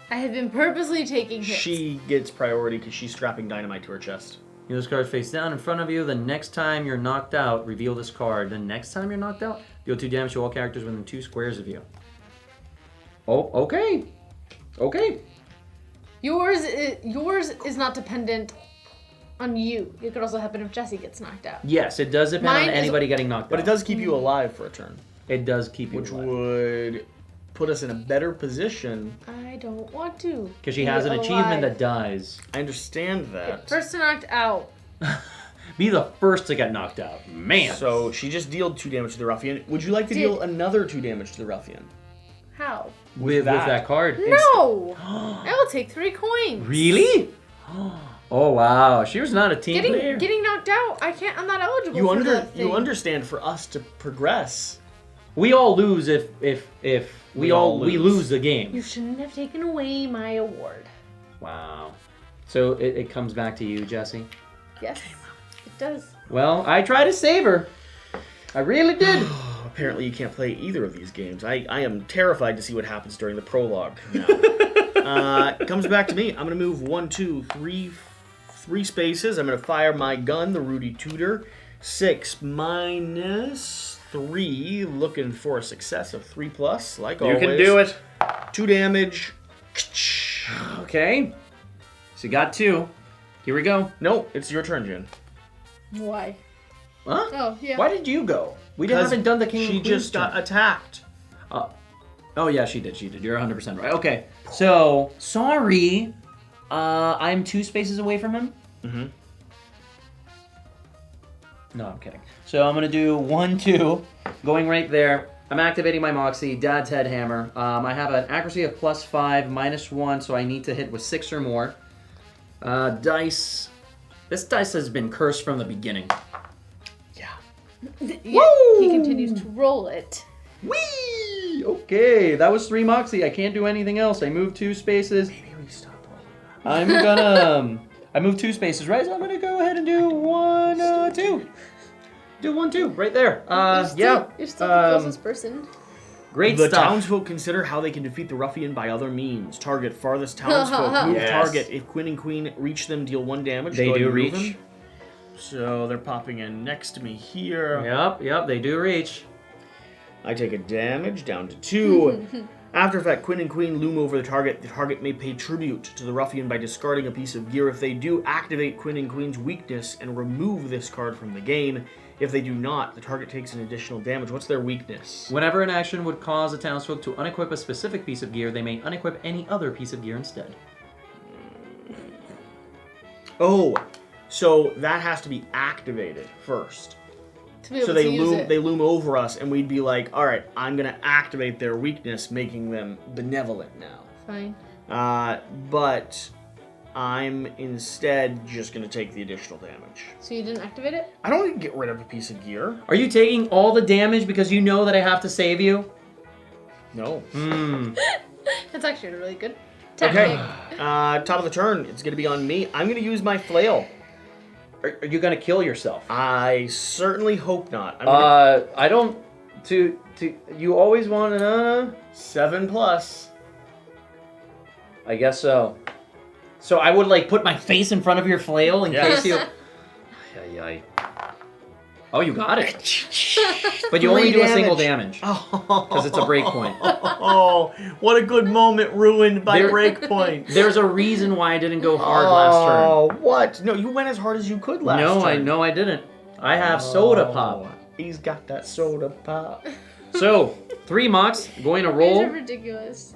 I have been purposely taking hits. she gets priority because she's strapping dynamite to her chest. You this card face down in front of you. The next time you're knocked out, reveal this card. The next time you're knocked out, deal 2 damage to all characters within 2 squares of you. Oh, okay. Okay. Yours is not dependent on you. It could also happen if Jesse gets knocked out. Yes, it does depend Mine on is- anybody getting knocked But out. it does keep you alive for a turn, It does keep you which alive. would put us in a better position. I don't want to. Because she be has an achievement alive. that dies. I understand that. First knocked out. Be the first to get knocked out. Man. So she just dealt 2 damage to the ruffian. Would you like to deal another 2 damage to the ruffian? How? with that card. No! I will take 3 coins. Really? Oh wow, she was not a team player. Getting knocked out, I'm not eligible for that thing. You understand for us to progress. We all lose if we lose the game. You shouldn't have taken away my award. Wow. So it comes back to you, Jesse. Yes, it does. Well, I tried to save her. I really did. Apparently you can't play either of these games. I am terrified to see what happens during the prologue now. It comes back to me. I'm going to move 1, 2, 3 spaces. I'm going to fire my gun, the Rudy Tudor. 6 minus 3. Looking for a success of 3+, like always. You can do it. 2 damage. Okay. So you got 2. Here we go. No, it's your turn, Jen. Why? Huh? Oh, yeah. Why did you go? We 'Cause haven't done the king. She and queen's just got turn. attacked. Oh yeah, she did. You're 100% right. Okay. So sorry. I'm 2 spaces away from him. Mm-hmm. No, I'm kidding. So I'm gonna do 1, 2, going right there. I'm activating my Moxie, Dad's Head Hammer. I have an accuracy of +5, -1, so I need to hit with 6 or more. Dice. This dice has been cursed from the beginning. Yeah. Yeah, he continues to roll it. Whee! Okay, that was 3 Moxie. I can't do anything else. I moved 2 spaces. Maybe we stop rolling. I'm gonna. I moved 2 spaces, right? So I'm gonna go ahead and do 1, 2. Do 1, 2, right there. You're still the closest person. Great The stuff. townsfolk consider how they can defeat the ruffian by other means. Target farthest townsfolk. Move Yes. target. If Queen and Queen reach them, deal 1 damage. They Go ahead do and move reach. them. So they're popping in next to me here. Yep, they do reach. I take a damage down to 2. After effect, Queen and Queen loom over the target. The target may pay tribute to the ruffian by discarding a piece of gear. If they do, activate Queen and Queen's weakness and remove this card from the game. If they do not, the target takes an additional damage. What's their weakness? Whenever an action would cause a townsfolk to unequip a specific piece of gear, they may unequip any other piece of gear instead. Oh, so that has to be activated first. To be able So to they use loom it. they loom over us, and we'd be like, all right, I'm gonna activate their weakness, making them benevolent now. Fine. But I'm instead just gonna take the additional damage. So you didn't activate it? I don't need to get rid of a piece of gear. Are you taking all the damage because you know that I have to save you? No. Hmm. That's actually really good. Okay. Top of the turn. It's going to be on me. I'm going to use my flail. Are you gonna kill yourself? I certainly hope not. I don't. You always want to. 7+. I guess so. So I would like put my face in front of your flail in Yes. case you. Ay. Oh, you got it. But you only do a single damage because it's a break point. Oh, what a good moment ruined by break point. There's a reason why I didn't go hard last turn. Oh, what? No, you went as hard as you could last turn. No, I didn't. I have soda pop. He's got that soda pop. So 3 mocks, going to These roll. are ridiculous.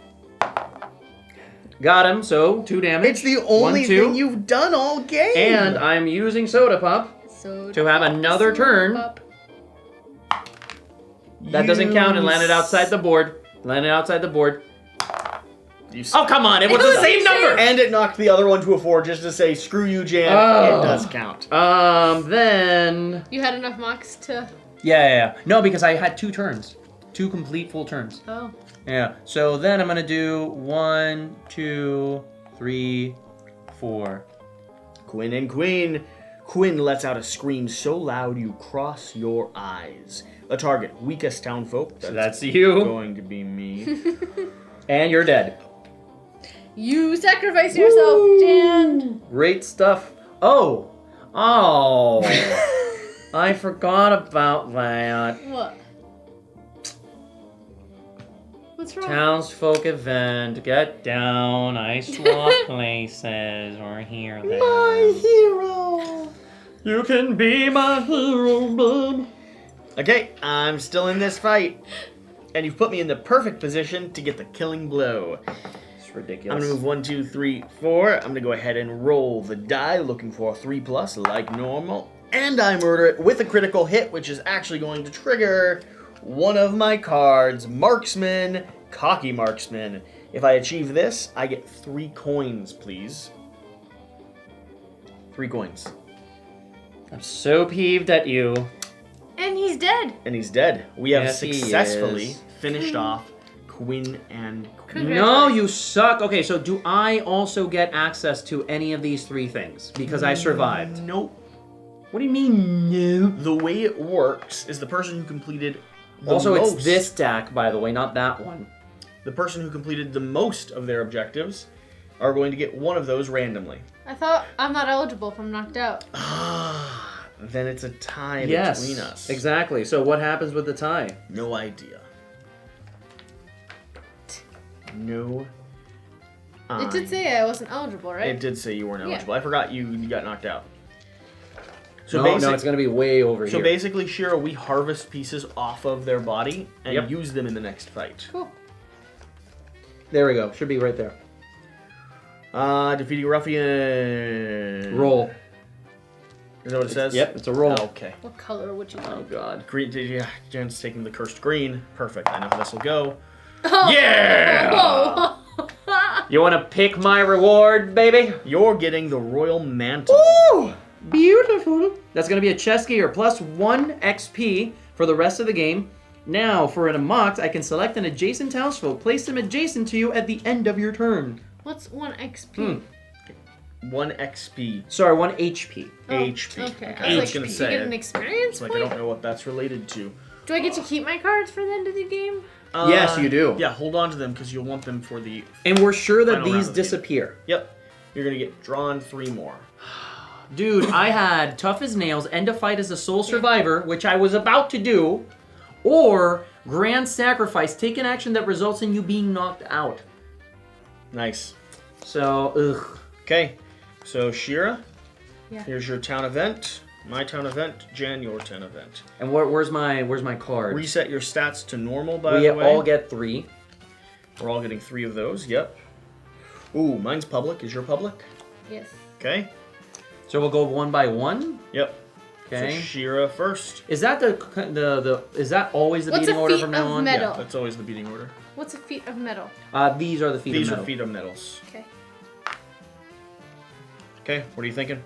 Got him. So 2 damage. It's the only 1, 2. thing you've done all game. And I'm using soda pop. To have another turn. That doesn't count and landed outside the board. Oh, come on. It was the same number. And it knocked the other one to a 4 just to say, screw you, Jan. Oh. It does count. Then... You had enough mocks to... Yeah. No, because I had 2 turns. 2 complete full turns. Oh. Yeah. So then I'm going to do 1, 2, 3, 4. Quinn and Queen. Quinn lets out a scream so loud you cross your eyes. A target, weakest townfolk. So that's you. Going to be me. And you're dead. You sacrifice yourself, Jan. Great stuff. Oh. I forgot about that. What? What's wrong? Townsfolk event. Get down. I swap places. We're here. There. My hero. You can be my hero, bub. Okay, I'm still in this fight. And you've put me in the perfect position to get the killing blow. It's I'm ridiculous. gonna move 1, 2, 3, 4. I'm gonna go ahead and roll the die, looking for a 3+ like normal. And I murder it with a critical hit, which is actually going to trigger one of my cards, Marksman, Cocky Marksman. If I achieve this, I get 3 coins, please. 3 coins. I'm so peeved at you. And he's dead. And he's dead. We have Yes, he successfully is. finished off Quinn and Queen. No, you suck. Okay, so do I also get access to any of these 3 things? Because I survived. Nope. What do you mean, no? The way it works is the person who completed the Also, most, it's this stack, by the way, not that one. the person who completed the most of their objectives are going to get one of those randomly. I thought I'm not eligible if I'm knocked out. Then it's a tie Yes, between us. exactly. So what happens with the tie? No idea. No. It did say I wasn't eligible, right? It did say you weren't Yeah. eligible. I forgot you got knocked out. So No, it's going to be way over So here. basically, Shira, we harvest pieces off of their body and Yep. use them in the next fight. Cool. There we go. Should be right there. Defeating Ruffian. Roll. Is that what it says? Yep, it's a roll. Okay. What color would you Oh, like? God. Green, yeah, Jen's taking the cursed green. Perfect. I know how this will go. Oh. Yeah! Oh. You want to pick my reward, baby? You're getting the royal mantle. Ooh! Beautiful. That's going to be a chest gear plus 1 XP for the rest of the game. Now, for an unmocked, I can select an adjacent townsfolk, place them adjacent to you at the end of your turn. What's 1 XP? 1 XP. Sorry, 1 HP. Oh, HP. Okay. I was like, gonna do say you get it. an experience It's like I point? don't know what that's related to. Do I get to keep my cards for the end of the game? Yes, you do. Yeah, hold on to them because you'll want them for the. And we're sure that Final round these of the game. disappear. Yep. You're gonna get drawn 3 more. Dude, I had tough as nails, end a fight as a sole survivor, which I was about to do, or grand sacrifice, take an action that results in you being knocked out. Nice. So, ugh. Okay. So Shira, Yeah. here's your town event. My town event. Jan, your town event. And where's my card? Reset your stats to normal. By We the way, all get 3. we're all getting 3 of those. Yep. Ooh, mine's public. Is your public? Yes. Okay. So we'll go 1 by 1. Yep. Okay. So Shira first. Is that the is that always the What's beating a order feat from now of on? metal? Yeah, that's always the beating order. What's a feat of metal? These are the feet These of are metal. feet of metals. Okay. Okay, what are you thinking?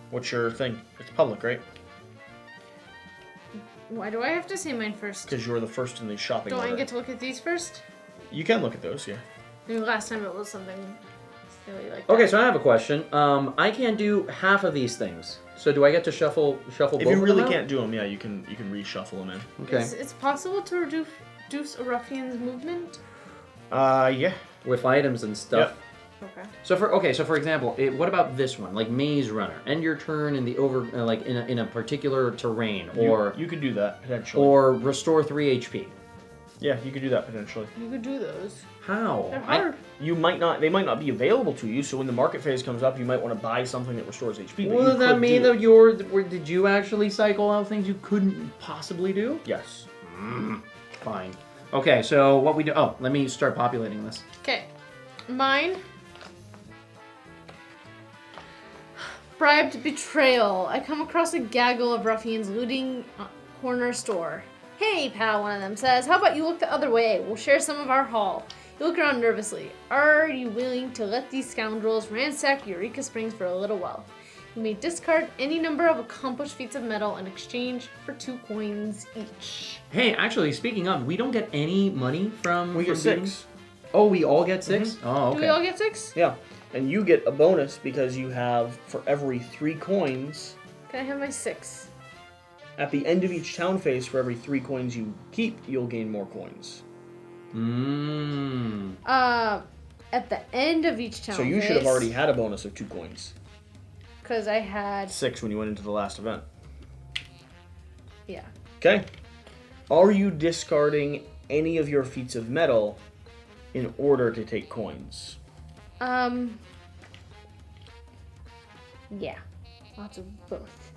What's your thing? It's public, right? Why do I have to say mine first? Because you're the first in the shopping Don't order. I get to look at these first? You can look at those, yeah. Maybe last time it was something really like Okay, that. so I have a question. I can't do half of these things. So do I get to shuffle If both you of really them out? can't do them, yeah, you can reshuffle them in. Okay. It's possible to reduce a ruffian's movement. Yeah. With items and stuff. Okay. So for example, what about this one? Like Maze Runner. End your turn in the in a particular terrain, or You could do that potentially. or restore 3 HP. Yeah, you could do that potentially. You could do those. How? They're hard. They might not be available to you. So when the market phase comes up, you might want to buy something that restores HP. But Well, you does that could mean do that did you actually cycle out things you couldn't possibly do? Yes. Fine. Okay, so what we do? Oh, let me start populating this. Okay. Mine. Bribed betrayal. I come across a gaggle of ruffians looting a corner store. Hey, pal, one of them says. How about you look the other way? We'll share some of our haul. You look around nervously. Are you willing to let these scoundrels ransack Eureka Springs for a little wealth? You may discard any number of accomplished feats of metal in exchange for 2 coins each. Hey, actually, speaking of, we don't get any money from. We get from beating- 6. Oh, we all get 6. Oh, okay. Do we all get 6? Yeah. And you get a bonus because you have, for every 3 coins, Can I have my 6? at the end of each town phase, for every 3 coins you keep, you'll gain more coins. Mmm. At the end of each town So you should have already had a bonus of 2 coins. Because I had... 6 when you went into the last event. Yeah. Okay. Are you discarding any of your feats of metal in order to take coins? Yeah. Lots of both.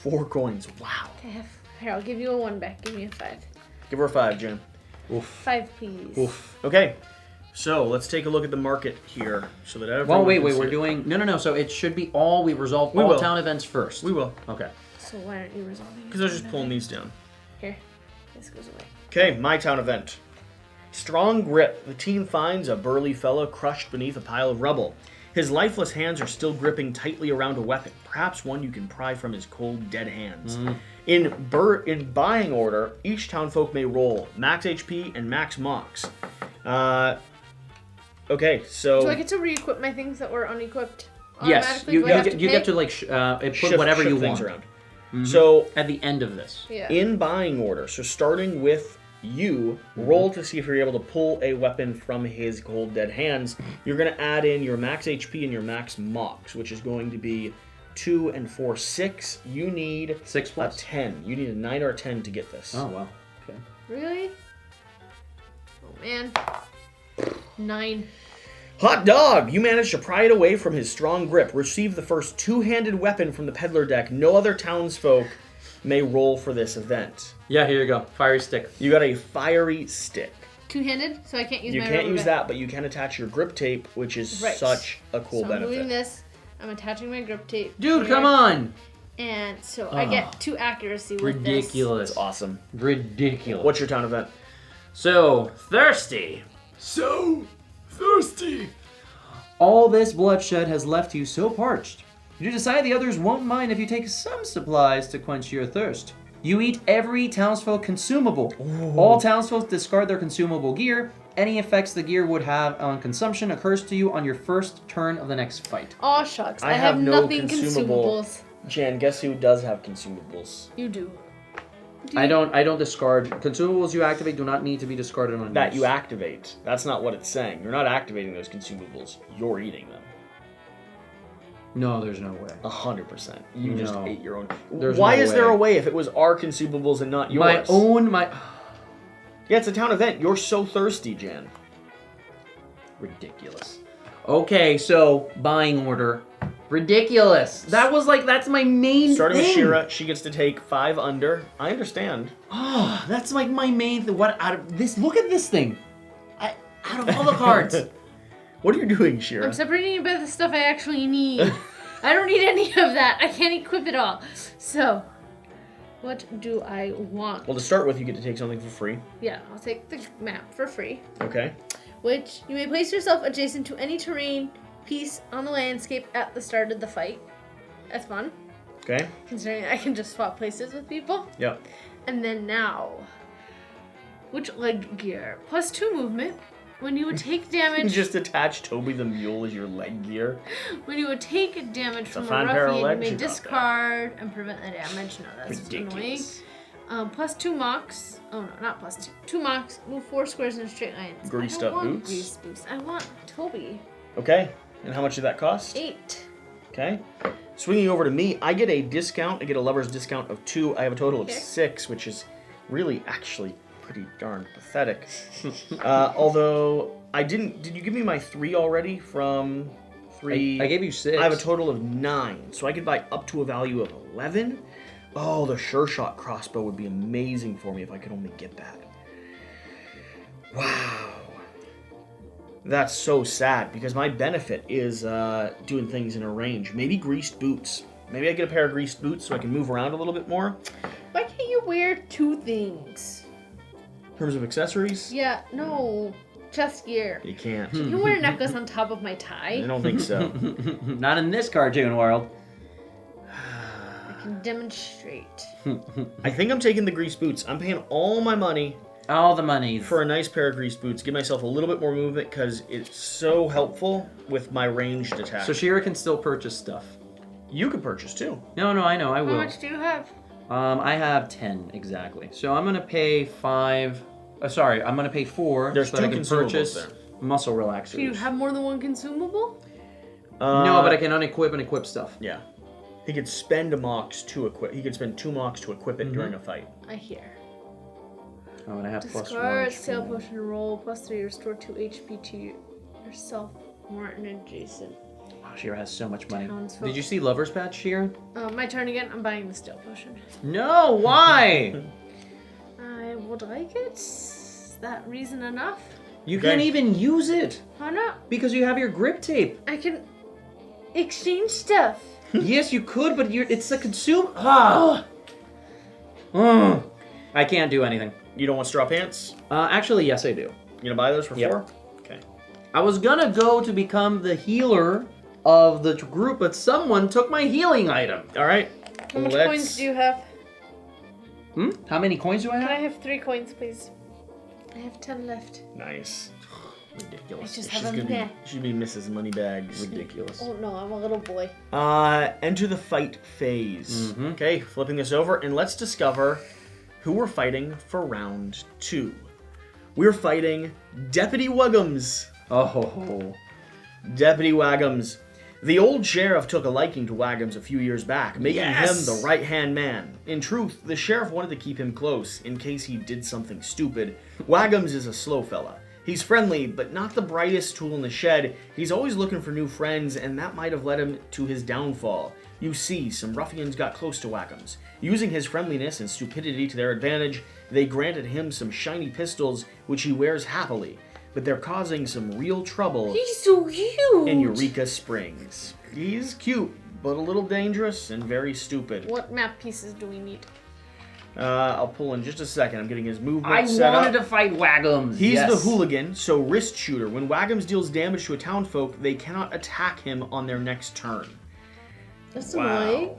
4 coins. Wow. Here, I'll give you a 1 back. Give me a 5. Give her a 5, Jen. Oof. 5, please. Oof. Okay. So let's take a look at the market here, so that everyone. Well, wait, can see we're it. doing no. So it should be all we resolve We all will. town events first. We will, Okay. So why aren't you resolving? because I was just pulling these down. Here. This goes away. Okay, my town event. Strong grip. The team finds a burly fellow crushed beneath a pile of rubble. His lifeless hands are still gripping tightly around a weapon, perhaps one you can pry from his cold, dead hands. In buying order, each townfolk may roll max HP and max mocks. Okay, so Do I get to re-equip my things that were unequipped? Yes, automatically? you Do I have get pay? to like put shift whatever you things want around. So at the end of this. Yeah. in buying order, so starting with you, roll to see if you're able to pull a weapon from his cold dead hands. You're going to add in your max HP and your max mocks, which is going to be 2 and 4, 6. You need 6 a plus. 10. You need a 9 or a 10 to get this. Oh wow. Okay. Really? Oh, man. 9. Hot dog! You managed to pry it away from his strong grip. Receive the first 2-handed weapon from the peddler deck. No other townsfolk may roll for this event. Yeah, here you go. Fiery stick. You got a fiery stick. 2-handed, so I can't use You my can't rubber use band. that, but you can attach your grip tape, which is Right. such a cool So I'm benefit. doing this. I'm attaching my grip tape. Dude, here, come on! And so I get 2 accuracy with Ridiculous. It's awesome. Ridiculous. What's your town event? So thirsty? So thirsty. All this bloodshed has left you so parched. You decide the others won't mind if you take some supplies to quench your thirst. You eat every townsfolk consumable. All townsfolk discard their consumable gear. Any effects the gear would have on consumption occurs to you on your first turn of the next fight. this. Aw, shucks. I I have have no nothing consumable- consumables. Jan, guess who does have consumables? You do. I don't discard consumables you activate do not need to be discarded on That use. you activate. That's not what it's saying. You're not activating those consumables. You're eating them. No, there's no way. 100%. You just No. ate your own. There's Why no is there way. a way if it was our consumables and not yours? My Yeah, it's a town event. You're so thirsty, Jan. ridiculous. Okay, so buying order. Ridiculous. That's my main Starting with thing. Shira, she gets to take 5 under. I understand. Oh, that's like my main thing. What out of this? Look at this thing. Out of all the cards. What are you doing, Shira? I'm separating it by the stuff I actually need. I don't need any of that. I can't equip it all. So, what do I want? Well, to start with, you get to take something for free. Yeah, I'll take the map for free. Okay. Which, you may place yourself adjacent to any terrain piece on the landscape at the start of the fight. That's fun, Okay. considering I can just swap places with people. Yep. And then now, which leg gear? +2 movement, When you would take damage, Just attach Toby the Mule as your leg gear. when you would take damage from a fine pair of ruffian, you legs may you got discard and prevent the damage. No, that's Ridiculous. annoying. Plus 2 mocks. Oh no, not plus 2. 2 mocks. Move 4 squares in a straight line. Greased I up don't want boots? Greased boots. I want Toby. Okay. And how much did that cost? 8. Okay. Swinging over to me, I get a discount. I get a lover's discount of 2. I have a total of Okay. 6, which is really actually pretty darn pathetic. Although I didn't. Did you give me my 3 already from 3? I gave you 6. I have a total of 9, so I could buy up to a value of 11. Oh, the sure shot crossbow would be amazing for me if I could only get that. Wow. That's so sad because my benefit is doing things in a range. Maybe greased boots. Maybe I get a pair of greased boots so I can move around a little bit more. Why can't you wear 2 things? In terms of accessories, Yeah, no. Chest gear. you can't. You wear a necklace on top of my I tie. don't think so. Not in this cartoon world. I can demonstrate. I think I'm taking the greased boots. I'm paying all my money All the money. for a nice pair of greased boots. Give myself a little bit more movement because it's so helpful with my ranged attack. So Shira can still purchase stuff. You can purchase too. No, I know, I How will. much do you have? I have 10 exactly. So I'm gonna pay 5. Sorry, I'm gonna pay 4 There's so that I 2 can consumables purchase there. muscle relaxers. Do you have more than 1 consumable? No, but I can unequip and equip stuff. Yeah. He could spend a mox to equip. He could spend 2 mox to equip it during a fight. I hear. Oh, and I have plus 1. Discard sail potion roll plus 3 restore 2 HP to yourself, Martin and Jason. Oh, Shira has so much money. Townsfolk. Did you see Lover's Patch, Shira? My turn again. I'm buying the steel potion. No, why? I would like it. Is that reason enough? You Okay. can't even use it Why not? because you have your grip tape. I can exchange stuff. Yes, you could, but it's a consume. Ah. Ugh. I can't do anything. You don't want straw pants? Actually, yes, I do. You gonna buy those for Yep. 4? Okay. I was gonna go to become the healer of the group, but someone took my healing item. All right. How much coins do you have? How many coins do I Can I have? have 3 coins, please? I have 10 left. Nice. Ridiculous. I just She's have them gonna there. be, she'd be Mrs. Moneybags. Ridiculous. Oh no, I'm a little boy. Enter the fight phase. Mhm. Okay, flipping this over, and let's discover who we're fighting for round 2. We're fighting Deputy Wuggums. Oh. Deputy Waggums. The old sheriff took a liking to Waggums a few years back, making Yes! him the right-hand man. In truth, the sheriff wanted to keep him close in case he did something stupid. Waggums is a slow fella. He's friendly, but not the brightest tool in the shed. He's always looking for new friends, and that might have led him to his downfall. You see, some ruffians got close to Waggums. Using his friendliness and stupidity to their advantage, they granted him some shiny pistols, which he wears happily. But they're causing some real trouble He's so cute. in Eureka Springs. He's cute, but a little dangerous and very stupid. What map pieces do we need? I'll pull in just a second. I'm getting his movement I set wanted up. to fight Waggums. He's yes. the hooligan, so wrist shooter. When Waggums deals damage to a townsfolk, they cannot attack him on their next turn. That's annoying. Wow.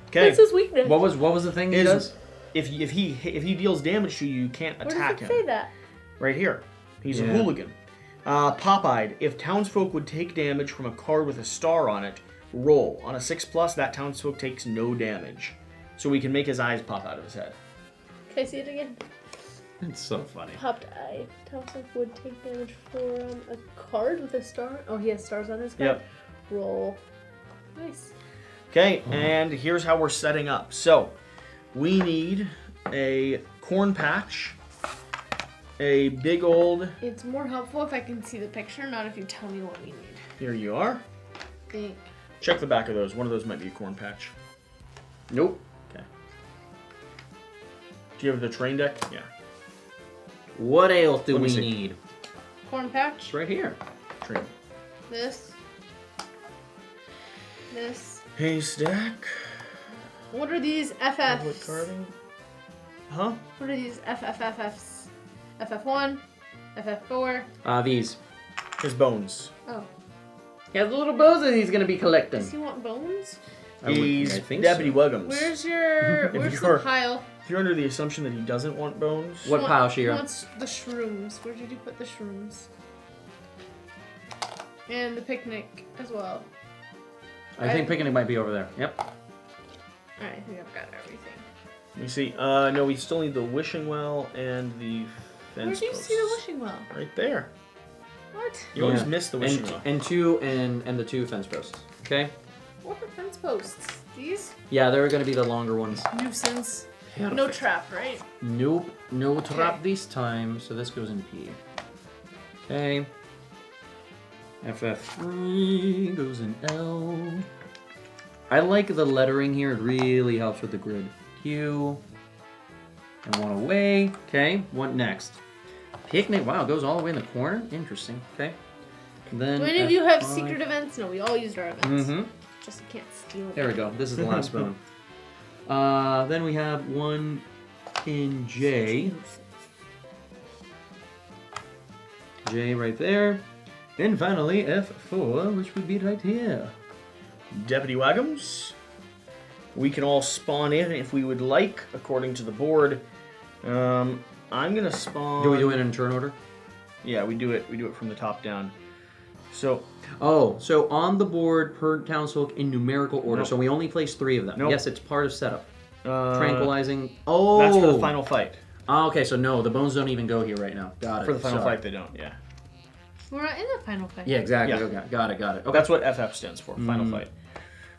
Okay. That's his weakness. What was the thing he Is- does? If he deals damage to you, you can't Where attack does him. it say that? Right here. He's a Yeah. hooligan. Pop-eyed. If townsfolk would take damage from a card with a star on it, roll. On a 6+, that townsfolk takes no damage. So we can make his eyes pop out of his head. Can I see it again? It's so funny. Popped eye. Townsfolk would take damage from a card with a star. Oh, he has stars on his card. Yep. Roll. Nice. Okay, and here's how we're setting up. So, we need a corn patch, a big old... It's more helpful if I can see the picture, not if you tell me what we need. Here you are. Think. Check the back of those. One of those might be a corn patch. Nope. Okay. Do you have the train deck? Yeah. What else do Let me we see. need? Corn patch. It's right here. Train. This. This. Haystack. What are these Public FFs? carving. Huh? What are these FFFFs? FF1? FF4? These. His bones. Oh. He has little bows that he's gonna be collecting. Does he want bones? He's I think Deputy so. Wuggums. Where's your... Where's the you're- pile? If you're under the assumption that he doesn't want bones... What pile, Shira? What's the shrooms? Where did you put the shrooms? And the picnic as well. I think picnic might be over there. Yep. Alright, I think I've got everything. Let me see. No, we still need the wishing well and the fence Where do you posts. see the wishing well? Right there. What? You always miss the wishing well. And the two fence posts. Okay? What are fence posts? These? Yeah, they're going to be the longer ones. Nuisance. Perfect. No trap, right? Nope. No trap this time, so this goes in P. Okay. FF3 goes in L. I like the lettering here. It really helps with the grid. Q. And one away. Okay. What next? Picnic. Wow, it goes all the way in the corner. Interesting. Okay. Then Do any of you have F5. secret events? No, we all used our events. Mm-hmm. Just you can't steal There we them. go. This is the last one. Then we have one in J. J right there. And finally F4, which would be right here. Deputy Wagums. We can all spawn in if we would like, according to the board. I'm gonna spawn. Do we do it in turn order? Yeah, we do it. We do it from the top down. So So on the board per townsfolk in numerical order. Nope. So we only place 3 of them. Nope. Yes, it's part of setup. uh, Tranquilizing. Oh, That's for the final fight. Oh, okay, so no, the bones don't even go here right now. Got it. For the final Sorry. fight, they don't. Yeah. We're not in the final fight. Yeah, exactly. Yeah. Okay, got it. Okay. That's what FF stands for. Final fight.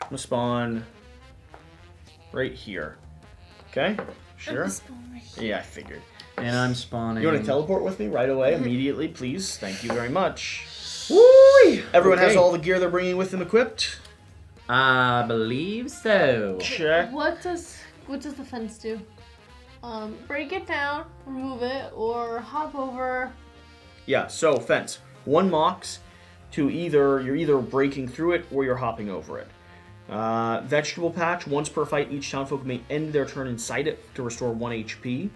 I'm gonna spawn right here. Okay. Sure. Yeah, I figured. And I'm spawning. You want to teleport with me right away, immediately, please? Thank you very much. Woo! Everyone has Okay. all the gear they're bringing with them equipped. I believe so. Check. What does the fence do? Break it down, remove it, or hop over. Yeah. So fence. 1 mox to you're either breaking through it or you're hopping over it. Vegetable patch. Once per fight, each townfolk may end their turn inside it to restore 1 HP.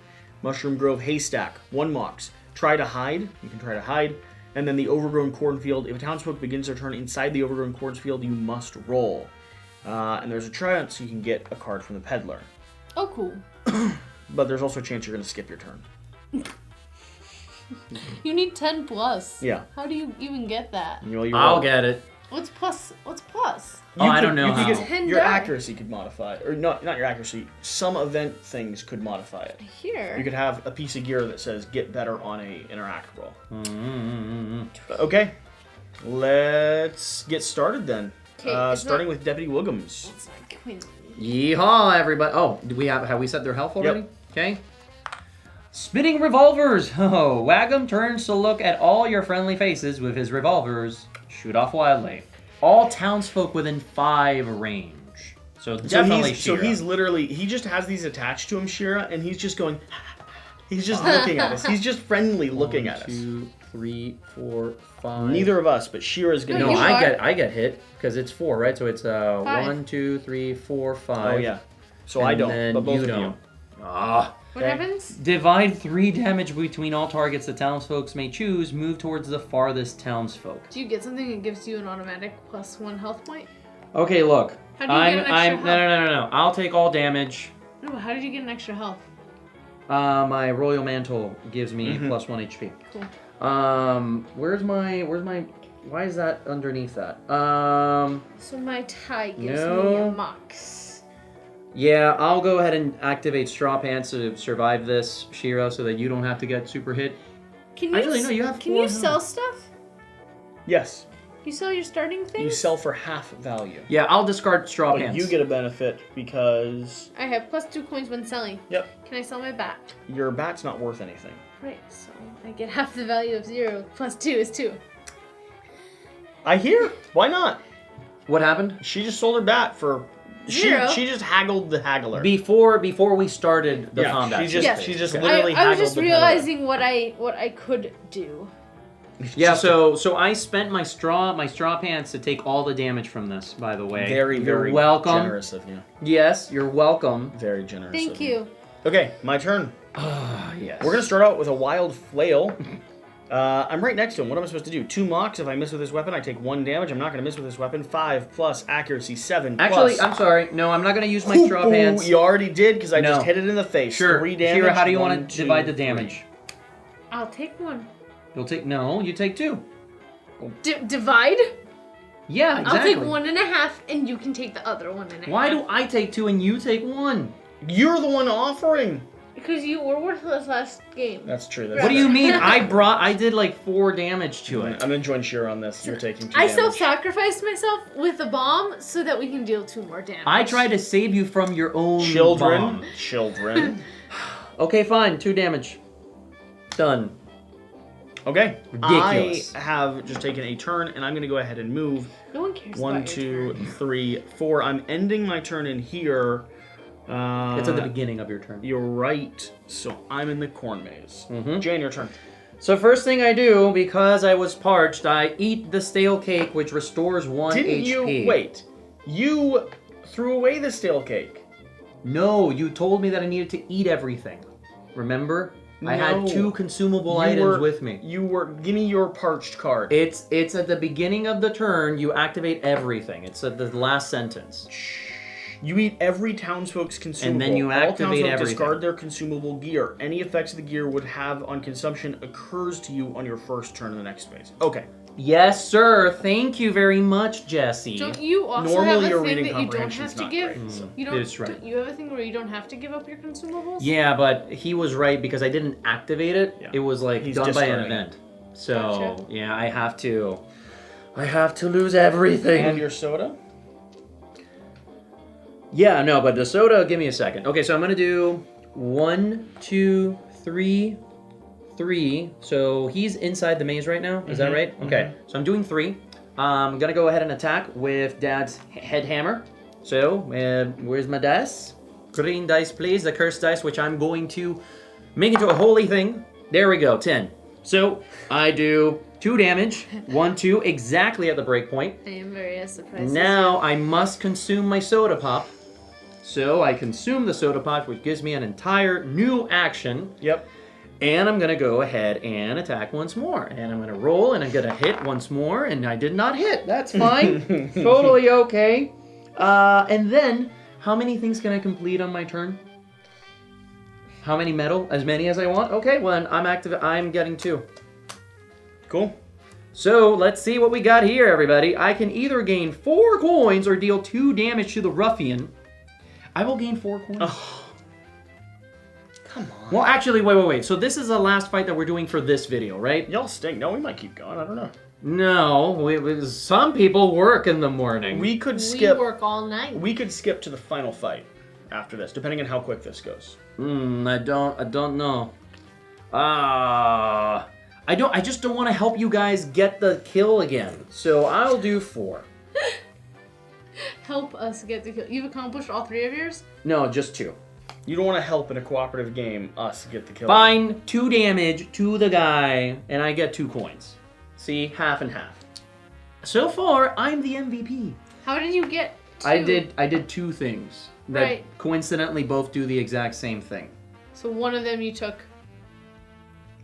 Mushroom grove haystack. 1 mox. Try to hide. You can try to hide. And then the overgrown cornfield. If a townsfolk begins their turn inside the overgrown cornfield, you must roll. And there's a chance you can get a card from the peddler. Oh, cool. But there's also a chance you're going to skip your turn. You need 10 plus. Yeah. How do you even get that? You know, you I'll roll. get it. What's plus? What's plus? Oh, I don't know you could how. get- 10 your die. accuracy could modify it. Or not your accuracy. Some event things could modify it. Here. You could have a piece of gear that says get better on a interact roll. Mm-hmm. Okay. Let's get started then. 'Kay, it's Starting not- with Deputy Wiggums. It's like queen. Yeehaw, everybody! Oh, do we have we set their health already? Yep. Okay. Spinning revolvers. Oh, Wagum turns to look at all your friendly faces with his revolvers. Shoot off wildly. All townsfolk within 5 range. So definitely So Shira. he's literally, he just has these attached to him, Shira, and he's just going, he's just looking at us. He's just friendly looking at us. 2, 3, 4, 5. Neither of us, but Shira's gonna No, No, you get. are. I get hit because it's 4, right? So it's 5. 1, 2, 3, 4, 5. Oh yeah. So I And don't, then but both you of don't. you. Ah. What Okay. happens? Divide 3 damage between all targets the townsfolk may choose. Move towards the farthest townsfolk. Do you get something that gives you an automatic plus 1 health point? Okay, look. How do you get an extra No. I'll take all damage. No, but how did you get an extra health? My royal mantle gives me Mhm. plus 1 HP. Cool. Where's my? Why is that underneath that? So my tie gives me No. a mox. Yeah, I'll go ahead and activate straw pants to survive this, Shira, so that you don't have to get super hit. Can you Actually, no, you have Can 4 you sell health. stuff? Yes. You sell your starting things? You sell for half value. Yeah, I'll discard straw But pants. you get a benefit because I have plus 2 coins when selling. Yep. Can I sell my bat? your bat's not worth anything. Right, so I get half the value of 0. Plus 2 is 2. I hear. Why not? What happened? She just sold her bat for. Zero. She just haggled the haggler. Before we started the yeah, combat. she just Yeah. she just Okay. literally I was haggled just the peddler. realizing what I could do. Yeah, so I spent my straw pants to take all the damage from this, by the way. Very, You're very welcome. generous of you. Yes, you're welcome. Very generous. Thank of you. Okay, my turn. Ah, yes. We're gonna start out with a wild flail. I'm right next to him. What am I supposed to do? 2 mocks. If I miss with this weapon, I take 1 damage. I'm not going to miss with this weapon. 5 plus accuracy, 7 Actually, plus... I'm sorry. No, I'm not going to use my straw pants. You already did, because I No. just hit it in the face. Sure. 3 damage. Shira, how do you 1, want to 2, divide the 3. damage? I'll take one. You'll take... No, you take 2. Divide? Yeah, exactly. I'll take 1.5, and you can take the other 1.5. Why do I take 2 and you take 1? You're the one offering. Because you were worthless last game. That's true. What do you mean? I did like 4 damage to it. I'm going to join Shira on this. You're taking 2 I damage. self-sacrificed myself with a bomb so that we can deal 2 more damage. I tried to save you from your own Children. bomb. Children. Okay, fine. 2 damage. Done. Okay. Ridiculous. I have just taken a turn, and I'm going to go ahead and move. No one cares 1, about your 2, turn. 3, 4. I'm ending my turn in here. It's at the beginning of your turn. You're right. So I'm in the corn maze. Mhm. Jane, your turn. So first thing I do, because I was parched, I eat the stale cake, which restores 1 Didn't HP. you... Wait. You threw away the stale cake. No, you told me that I needed to eat everything. Remember? I had No. 2 consumable You items were- with me. You were... Give me your parched card. It's at the beginning of the turn, you activate everything. It's at the last sentence. You eat every townsfolk's consumable. And then you activate All townsfolk everything. discard their consumable gear. Any effects the gear would have on consumption occurs to you on your first turn in the next phase. Okay. Yes, sir. Thank you very much, Jesse. Don't you also Normally have your a thing reading that you don't comprehension's have to not give? great, so. You don't. That's right. Don't you have a thing where you don't have to give up your consumables? Yeah, but he was right because I didn't activate it. Yeah. It was like He's done by an discarding it. event. So Gotcha. yeah, I have to lose everything. And your soda? Yeah, no, but the soda. Give me a second. Okay, so I'm gonna do 1, 2, 3, 3. So he's inside the maze right now. Is that right? Okay. So I'm doing 3. I'm gonna go ahead and attack with Dad's head hammer. So where's my dice? Green dice, please. The cursed dice, which I'm going to make into a holy thing. There we go. 10. So I do 2 damage. 1, 2, exactly at the break point. I am very surprised. Now I must consume my soda pop. So I consume the soda pop, which gives me an entire new action. Yep. And I'm gonna go ahead and attack once more. And I'm gonna roll and I'm gonna hit once more. And I did not hit. That's fine. Totally okay. And then, how many things can I complete on my turn? How many metal? As many as I want? Okay, well then I'm getting 2. Cool. So let's see what we got here, everybody. I can either gain 4 coins or deal 2 damage to the ruffian. I will gain 4 coins. Oh. Come on. Well, actually, wait. So this is the last fight that we're doing for this video, right? Y'all stink. No, we might keep going. I don't know. No, some people work in the morning. We could We skip. work all night. We could skip to the final fight after this, depending on how quick this goes. I don't know. I just don't want to help you guys get the kill again. So I'll do 4. Help us get the kill. You've accomplished all 3 of yours? No, just 2. You don't want to help in a cooperative game us get the kill. Fine, 2 damage to the guy, and I get 2 coins. See, half and half. So far, I'm the MVP. How did you get 2? I did 2 things that Right. coincidentally both do the exact same thing. So one of them you took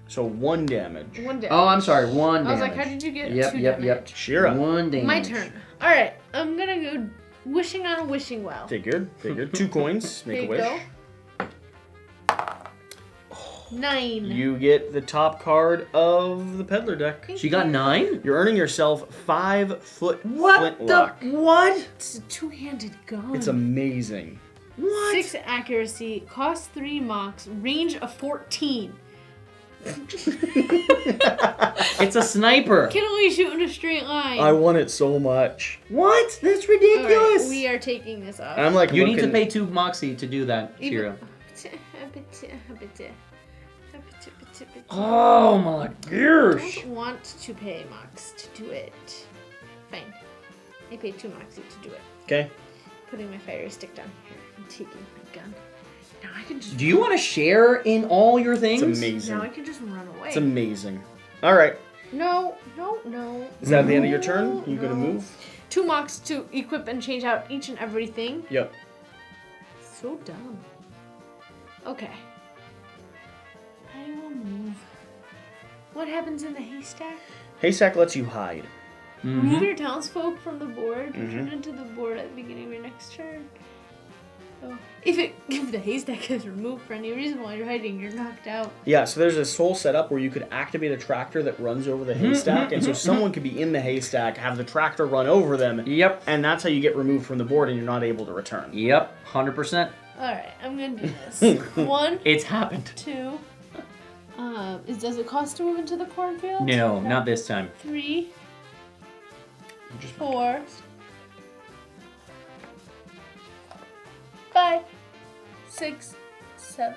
So 1 damage. 1 damage. Oh, I'm sorry, 1 damage. I was like, how did you get 2 Yep. damage? Shira. 1 damage. My turn. Alright, I'm gonna go wishing on a wishing well. Figured. 2 coins. There Make a you wish. go. 9. You get the top card of the peddler deck. She got 9? You're earning yourself 5-foot What flintlock. What? It's a 2-handed gun. It's amazing. What? 6 accuracy, cost 3 mocks, range of 14. It's a sniper. Can only shoot in a straight line. I want it so much. What? That's Alright, ridiculous. we are taking this off. I'm like You need to looking- pay 2 moxie to do that, Shira. Oh my I gosh. don't want to pay Mox to do it. Fine. I paid 2 Moxie to do it. Okay. Putting my fiery stick down here and taking my gun. Now I can just Do you want to share in all your things? It's amazing. now I can just run away. It's amazing. All right. No. Is that the end of your turn? You gonna No. move? 2 Mox to equip and change out each and everything. Yep. So dumb. Okay. I will move What happens in the haystack? Haystack lets you hide. Remove your townsfolk from the board. Mhm. Return it to the board at the beginning of your next turn. Oh. If the haystack is removed for any reason while you're hiding, you're knocked out. Yeah, so there's this whole setup where you could activate a tractor that runs over the haystack, and so someone could be in the haystack, have the tractor run over them, Yep. and that's how you get removed from the board and you're not able to return. Yep. 100%. Alright, I'm gonna do this. 1, It's happened. 2. Does it cost to move into the cornfield? No, not this time. 3, 4, 5, 6, 7.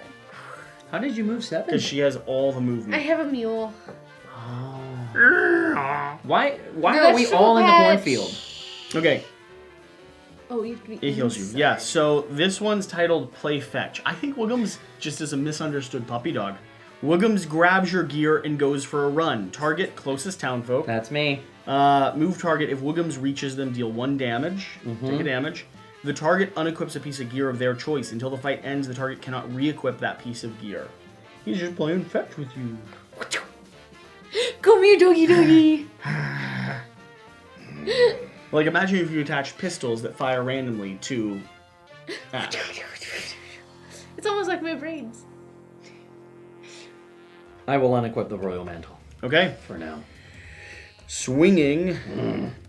How did you move 7? Because she has all the I movement. have a mule. Why The are we all in the vegetable cornfield? Okay, Oh, you have to be it heals you. inside. Yeah, so this one's titled Play Fetch. I think Wiggums just is a misunderstood puppy dog. Wiggums grabs your gear and goes for a run. Target closest townfolk. That's me. Move target. If Wiggums reaches them, deal 1 damage. Take a damage. The target unequips a piece of gear of their choice. Until the fight ends, the target cannot re-equip that piece of gear. He's just playing fetch with you. Come here, doggy doggy. Like, imagine if you attach pistols that fire randomly to... It's almost like my brains. I will unequip the royal mantle Okay. for now. Swinging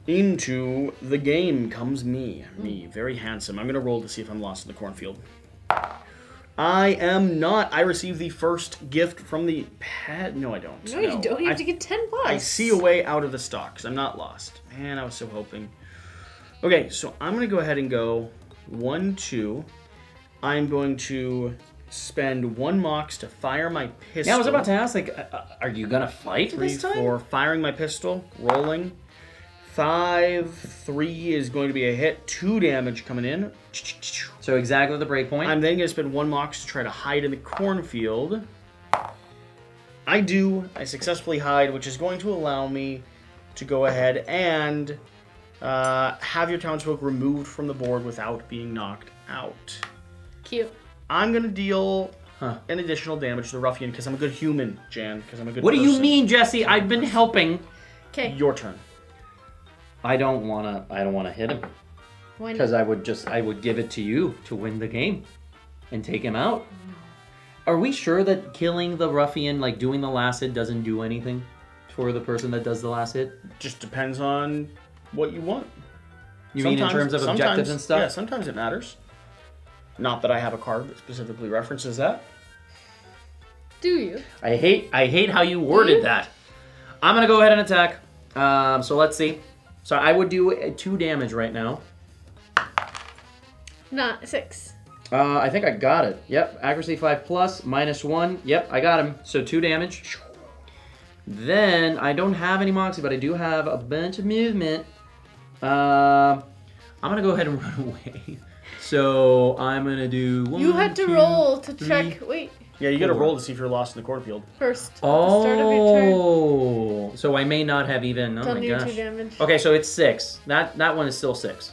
into the game comes me. Me, very handsome. I'm going to roll to see if I'm lost in the cornfield. I am not. I receive the first gift from the pet. No, I don't. No, you don't. You have to get 10 bucks. I see a way out of the stocks. I'm not lost. Man, I was so hoping. Okay, so I'm going to go ahead and go 1, 2. I'm going to spend 1 mox to fire my pistol. Yeah, I was about to ask, like, are you gonna fight 3, this time? 4, firing my pistol, rolling. 5, 3 is going to be a hit. 2 damage coming in. So exactly the break point. I'm then going to spend 1 mox to try to hide in the cornfield. I do. I successfully hide, which is going to allow me to go ahead and have your townsfolk removed from the board without being knocked out. Cute. I'm going to deal an additional damage to the ruffian because I'm a good human, Jan. Because I'm a good What do person. you mean, Jesse? I've been helping. Okay. Your turn. I don't wanna hit him Why not? because I would give it to you to win the game and take him out. Are we sure that killing the ruffian, like doing the last hit, doesn't do anything for the person that does the last hit? Just depends on what you want. You mean in terms of objectives and stuff? Yeah, sometimes it matters. Not that I have a card that specifically references that. Do you? I hate how you worded that. I'm gonna go ahead and attack. So let's see. So I would do 2 damage right now. Not 6. I think I got it. Yep, accuracy 5 plus, -1. Yep, I got him. So 2 damage. Then I don't have any moxie, but I do have a bunch of movement. I'm gonna go ahead and run away. So I'm gonna do 1. You had to 2, roll to 3. check. Wait. Yeah, you got to 4. roll to see if you're lost in the cornfield. First. At the start of your turn. Oh, so I may not have even. Oh Done my your gosh. 2 damage. Okay, so it's 6. That one is still 6.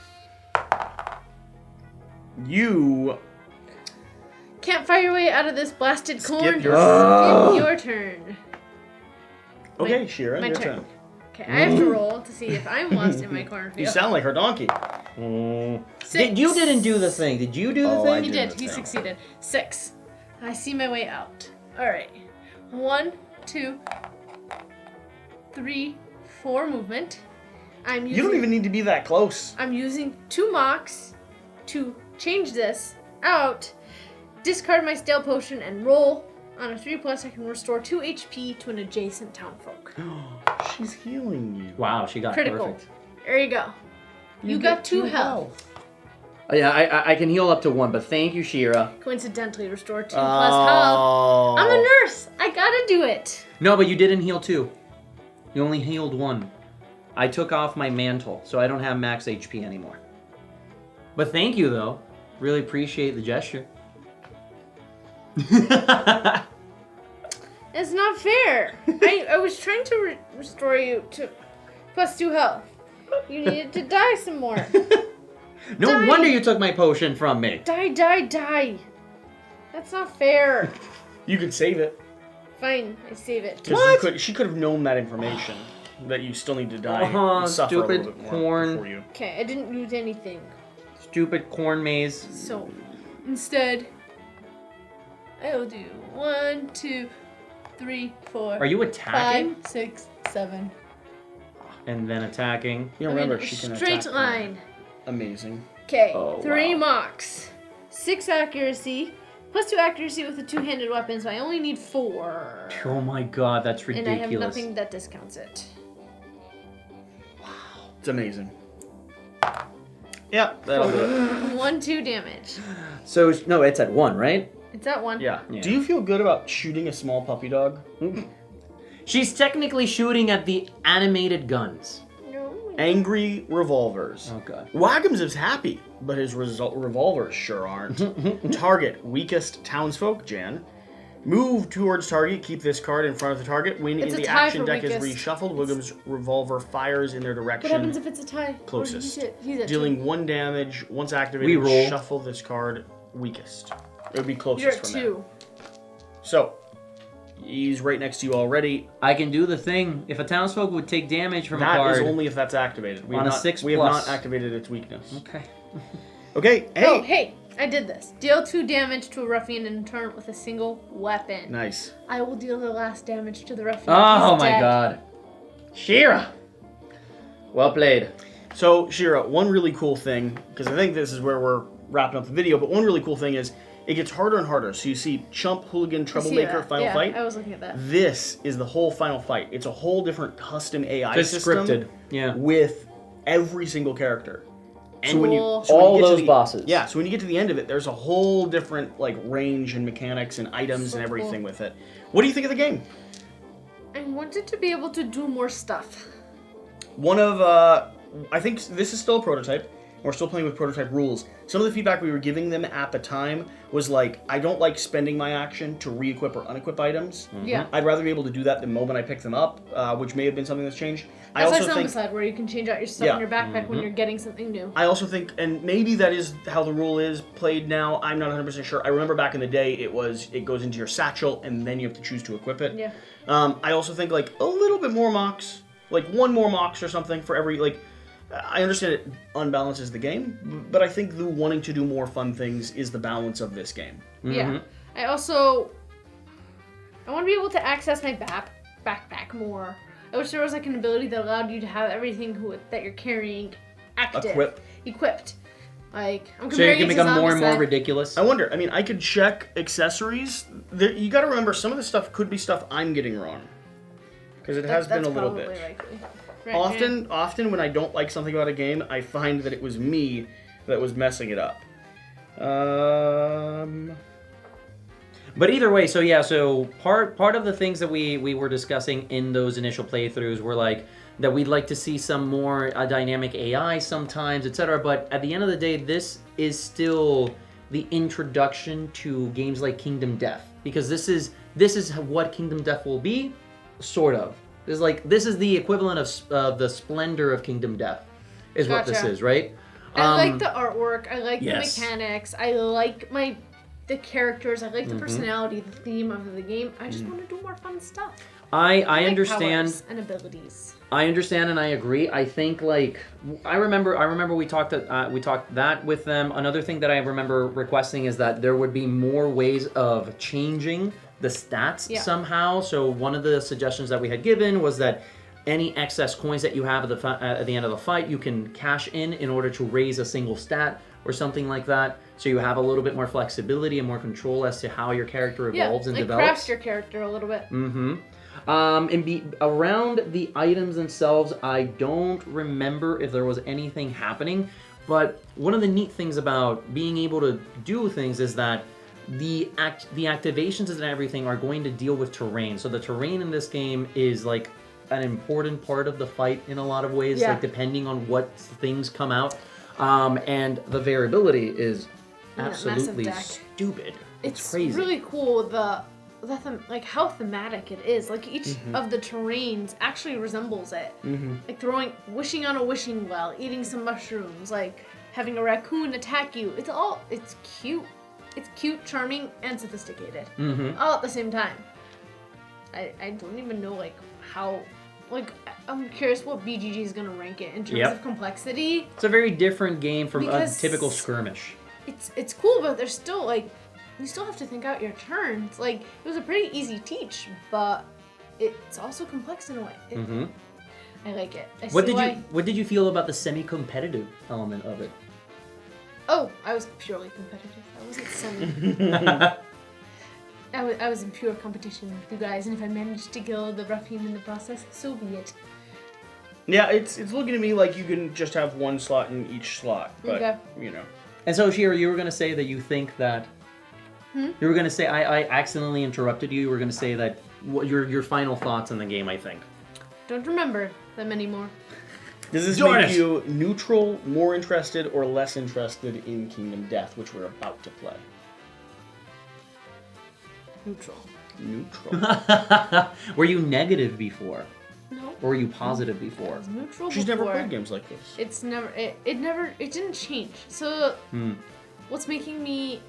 You Can't fire your way out of this blasted corn. your turn. Skip your turn. okay, My- Shira, my your turn. turn. Okay, I have to roll to see if I'm lost in my cornfield. You sound like her donkey. 6. You didn't do the thing. Did you do the Oh, thing? I He did. the He thing. succeeded. 6. I see my way out. All right. 1, 2, 3, 4 movement. I'm using. You don't even need to be that close. I'm using 2 mocks to change this out. Discard my stale potion and roll. On a 3+, I can restore 2 HP to an adjacent townfolk. She's healing you. Wow, she got Critical. perfect. There you go. You got 2 health. Oh, yeah, I can heal up to 1, but thank you, Shira. Coincidentally, restore 2+ health. I'm a nurse. I gotta do it. No, but you didn't heal 2. You only healed 1. I took off my mantle, so I don't have max HP anymore. But thank you, though. Really appreciate the gesture. It's not fair. I was trying to restore you to +2 health. You needed to die some more. No Die. wonder you took my potion from me. Die. That's not fair. You could save it. Fine, I save it. Because she could have known that information, that you still need to die and suffer a little stupid bit more corn. before you. Okay, I didn't lose anything. Stupid corn maze. So, instead, I will do 1, 2, 3, 4. Are you attacking? 5, 6, 7. And then attacking. You I'm remember, in a she can straight attack. line. Amazing. Okay, Oh, 3 wow. mocks, 6 accuracy, +2 accuracy with a 2-handed weapon, so I only need 4. Oh my god, that's And ridiculous. I have nothing that discounts it. It's amazing. Yeah, that'll do it. 1, 2 damage. So, no, it's at 1, right? It's at 1. Yeah. Yeah. Do you feel good about shooting a small puppy dog? She's technically shooting at the animated guns. No. Angry revolvers. Oh god. Whackums is happy, but his revolvers sure aren't. Target, weakest townsfolk, Jan. Move towards target, keep this card in front of the target. When It's the a tie action for deck is weakest. reshuffled, Wiggum's revolver fires in their direction. What happens if it's a tie? Closest. He's at Dealing 1 damage. Once activated, Reroll. shuffle this card weakest. It would be 2. closest You're at from 2. there. So, he's right next to you already. I can do the thing. If a townsfolk would take damage from a That card. is only if that's activated. We On have a not, 6+. We have not activated its weakness. Okay. Okay, hey! Oh, hey, I did this. Deal 2 damage to a ruffian in turn with a single weapon. Nice. I will deal the last damage to the ruffian. Oh He's my dead. god. Shira! Well played. So, Shira, one really cool thing, because I think this is where we're wrapping up the video, but one really cool thing is it gets harder and harder. So you see Chump, Hooligan, I see Troublemaker, that. Final Yeah, Fight. I was looking at that. This is the whole final fight. It's a whole different custom AI Just system scripted. Yeah. with every single character. And Cool. when you All get to those the- bosses. Yeah, so when you get to the end of it, there's a whole different like range and mechanics and items So and everything cool. with it. What do you think of the game? I wanted to be able to do more stuff. One of I think this is still a prototype. We're still playing with prototype rules. Some of the feedback we were giving them at the time was like, I don't like spending my action to re-equip or unequip items. Yeah. I'd rather be able to do that the moment I pick them up, which may have been something that's changed. I That's like also think Zombicide, where you can change out your stuff Yeah. in your backpack when you're getting something new. I also think, and maybe that is how the rule is played now. I'm not 100% sure. I remember back in the day, it goes into your satchel, and then you have to choose to equip it. Yeah. I also think like a little bit more mocks, like 1 more mocks or something for every like. I understand it unbalances the game, but I think the wanting to do more fun things is the balance of this game. Yeah. I want to be able to access my backpack more. I wish there was like an ability that allowed you to have everything that you're carrying active. Equipped. Like, I'm So you comparing can it to become more and more Zombicide. ridiculous. I wonder. I mean, I could check accessories. You got to remember, some of the stuff could be stuff I'm getting wrong, because it has been a little bit. That's probably likely. Right, Often when I don't like something about a game, I find that it was me that was messing it up. But either way, so part of the things that we were discussing in those initial playthroughs were like that we'd like to see some more dynamic AI sometimes, etc. But at the end of the day, this is still the introduction to games like Kingdom Death, because this is what Kingdom Death will be, sort of. This is the equivalent of the splendor of Kingdom Death, is what this Gotcha. is, right? I like the artwork. I like yes. the mechanics. I like the characters. I like the personality, the theme of the game. I just want to do more fun stuff. I like understand. powers and abilities. I understand and I agree. I think I remember we talked that with them. Another thing that I remember requesting is that there would be more ways of changing the stats somehow. So one of the suggestions that we had given was that any excess coins that you have at the end of the fight, you can cash in order to raise a single stat or something like that. So you have a little bit more flexibility and more control as to how your character evolves and develops. Craft your character a little bit. Around the items themselves, I don't remember if there was anything happening, but one of the neat things about being able to do things is that the activations and everything are going to deal with terrain. So the terrain in this game is like an important part of the fight in a lot of ways, like depending on what things come out. And the variability is absolutely stupid. It's crazy. really cool like how thematic it is. Like each of the terrains actually resembles it. Like wishing on a wishing well, eating some mushrooms, like having a raccoon attack you. It's cute. It's cute, charming, and sophisticated. All at the same time. I don't even know like how. Like I'm curious what BGG is gonna rank it in terms of complexity. It's a very different game from a Because typical skirmish. It's cool, but there's still like you still have to think out your turns. Like it was a pretty easy teach, but it's also complex in a way. I like it. What did you feel about the semi-competitive element of it? Oh, I was purely competitive. I wasn't semi. I was in pure competition with you guys, and if I managed to kill the ruffian in the process, so be it. Yeah, it's looking to me like you can just have one slot in each slot, but you know. And so, Shira, you were going to say that you think that... You were going to say, I accidentally interrupted you. You were going to say that your final thoughts on the game, I think. Don't remember them anymore. Does this make you neutral, more interested, or less interested in Kingdom Death, which we're about to play? Neutral. Were you negative before? No. Or were you positive before? I was neutral She's before. never played games like this. It's never. It didn't change. So, what's making me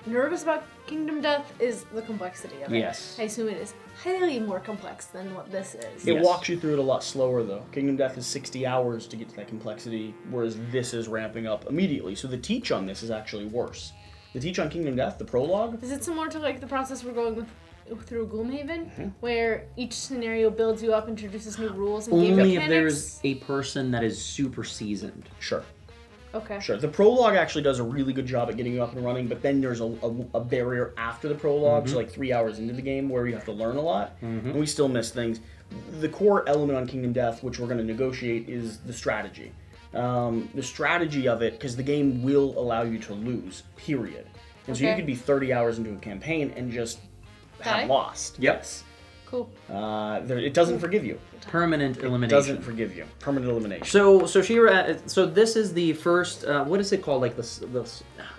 nervous about Kingdom Death is the complexity of it. Yes. I assume it is highly more complex than what this is. It walks you through it a lot slower, though. Kingdom Death is 60 hours to get to that complexity, whereas this is ramping up immediately. So the teach on this is actually worse. The teach on Kingdom Death, the prologue... Is it similar to like the process we're going through Gloomhaven, where each scenario builds you up, introduces new rules and game mechanics? Only if there's a person that is super seasoned. Sure. Okay. Sure. The prologue actually does a really good job at getting you up and running, but then there's a barrier after the prologue, so like 3 hours into the game, where you have to learn a lot, and we still miss things. The core element on Kingdom Death, which we're going to negotiate, is the strategy. The strategy of it, because the game will allow you to lose, period. And so you could be 30 hours into a campaign and just have lost. Yes. Cool. It doesn't forgive you. Permanent elimination. It doesn't forgive you. Permanent elimination. So Shira, so this is the first. What is it called? Like this.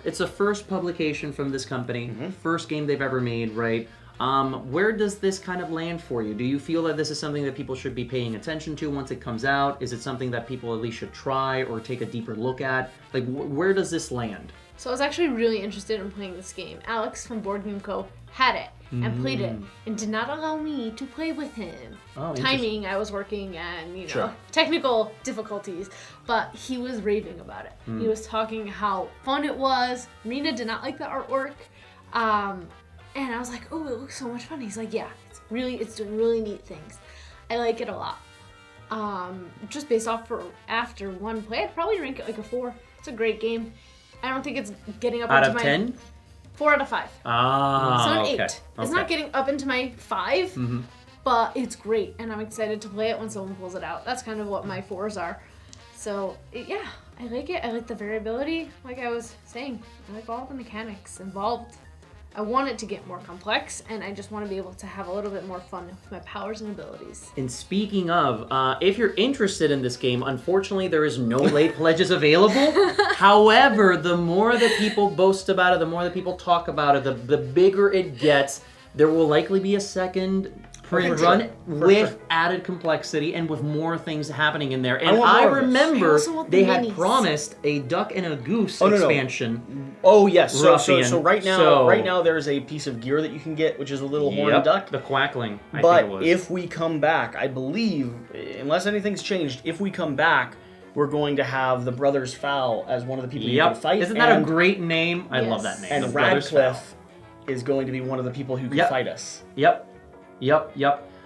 It's the first publication from this company. First game they've ever made, right? Where does this kind of land for you? Do you feel that this is something that people should be paying attention to once it comes out? Is it something that people at least should try or take a deeper look at? Like, where does this land? So I was actually really interested in playing this game. Alex from Boardgame Co. had it and played it and did not allow me to play with him. Oh, timing, I was working, and technical difficulties, but he was raving about it. He was talking how fun it was. Rena did not like the artwork, and I was like, oh, it looks so much fun. He's like, yeah, it's doing really neat things. I like it a lot. Just based off after one play, I'd probably rank it like a 4. It's a great game. I don't think it's getting up into my... Out of 10? 4 out of 5. Ah, so an okay. 8. It's not getting up into my 5, but it's great, and I'm excited to play it when someone pulls it out. That's kind of what my 4s are. So, yeah, I like it. I like the variability, like I was saying. I like all the mechanics involved. I want it to get more complex, and I just want to be able to have a little bit more fun with my powers and abilities. And speaking of, if you're interested in this game, unfortunately there is no late pledges available. However, the more that people boast about it, the more that people talk about it, the bigger it gets. There will likely be a second print run with added complexity and with more things happening in there. And I remember they had promised a duck and a goose expansion. Oh yes, so right now there's a piece of gear that you can get, which is a little horned duck. The quackling. I but think it was. If we come back, I believe, unless anything's changed, if we come back, we're going to have the Brothers Fowl as one of the people you can fight. Isn't that a great name? I love that name. And Radcliffe is going to be one of the people who can fight us. Yep.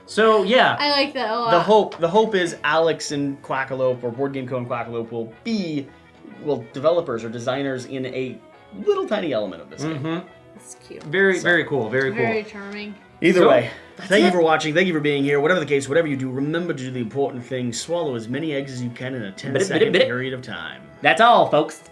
So yeah, I like that a lot. The hope is Alex and Quackalope, or Boardgame Co. and Quackalope, will be developers or designers in a little tiny element of this game. It's cute. Very cool. Very charming. Either way, thank you for watching. Thank you for being here. Whatever the case, whatever you do, remember to do the important thing. Swallow as many eggs as you can in a 10-second period of time. That's all, folks.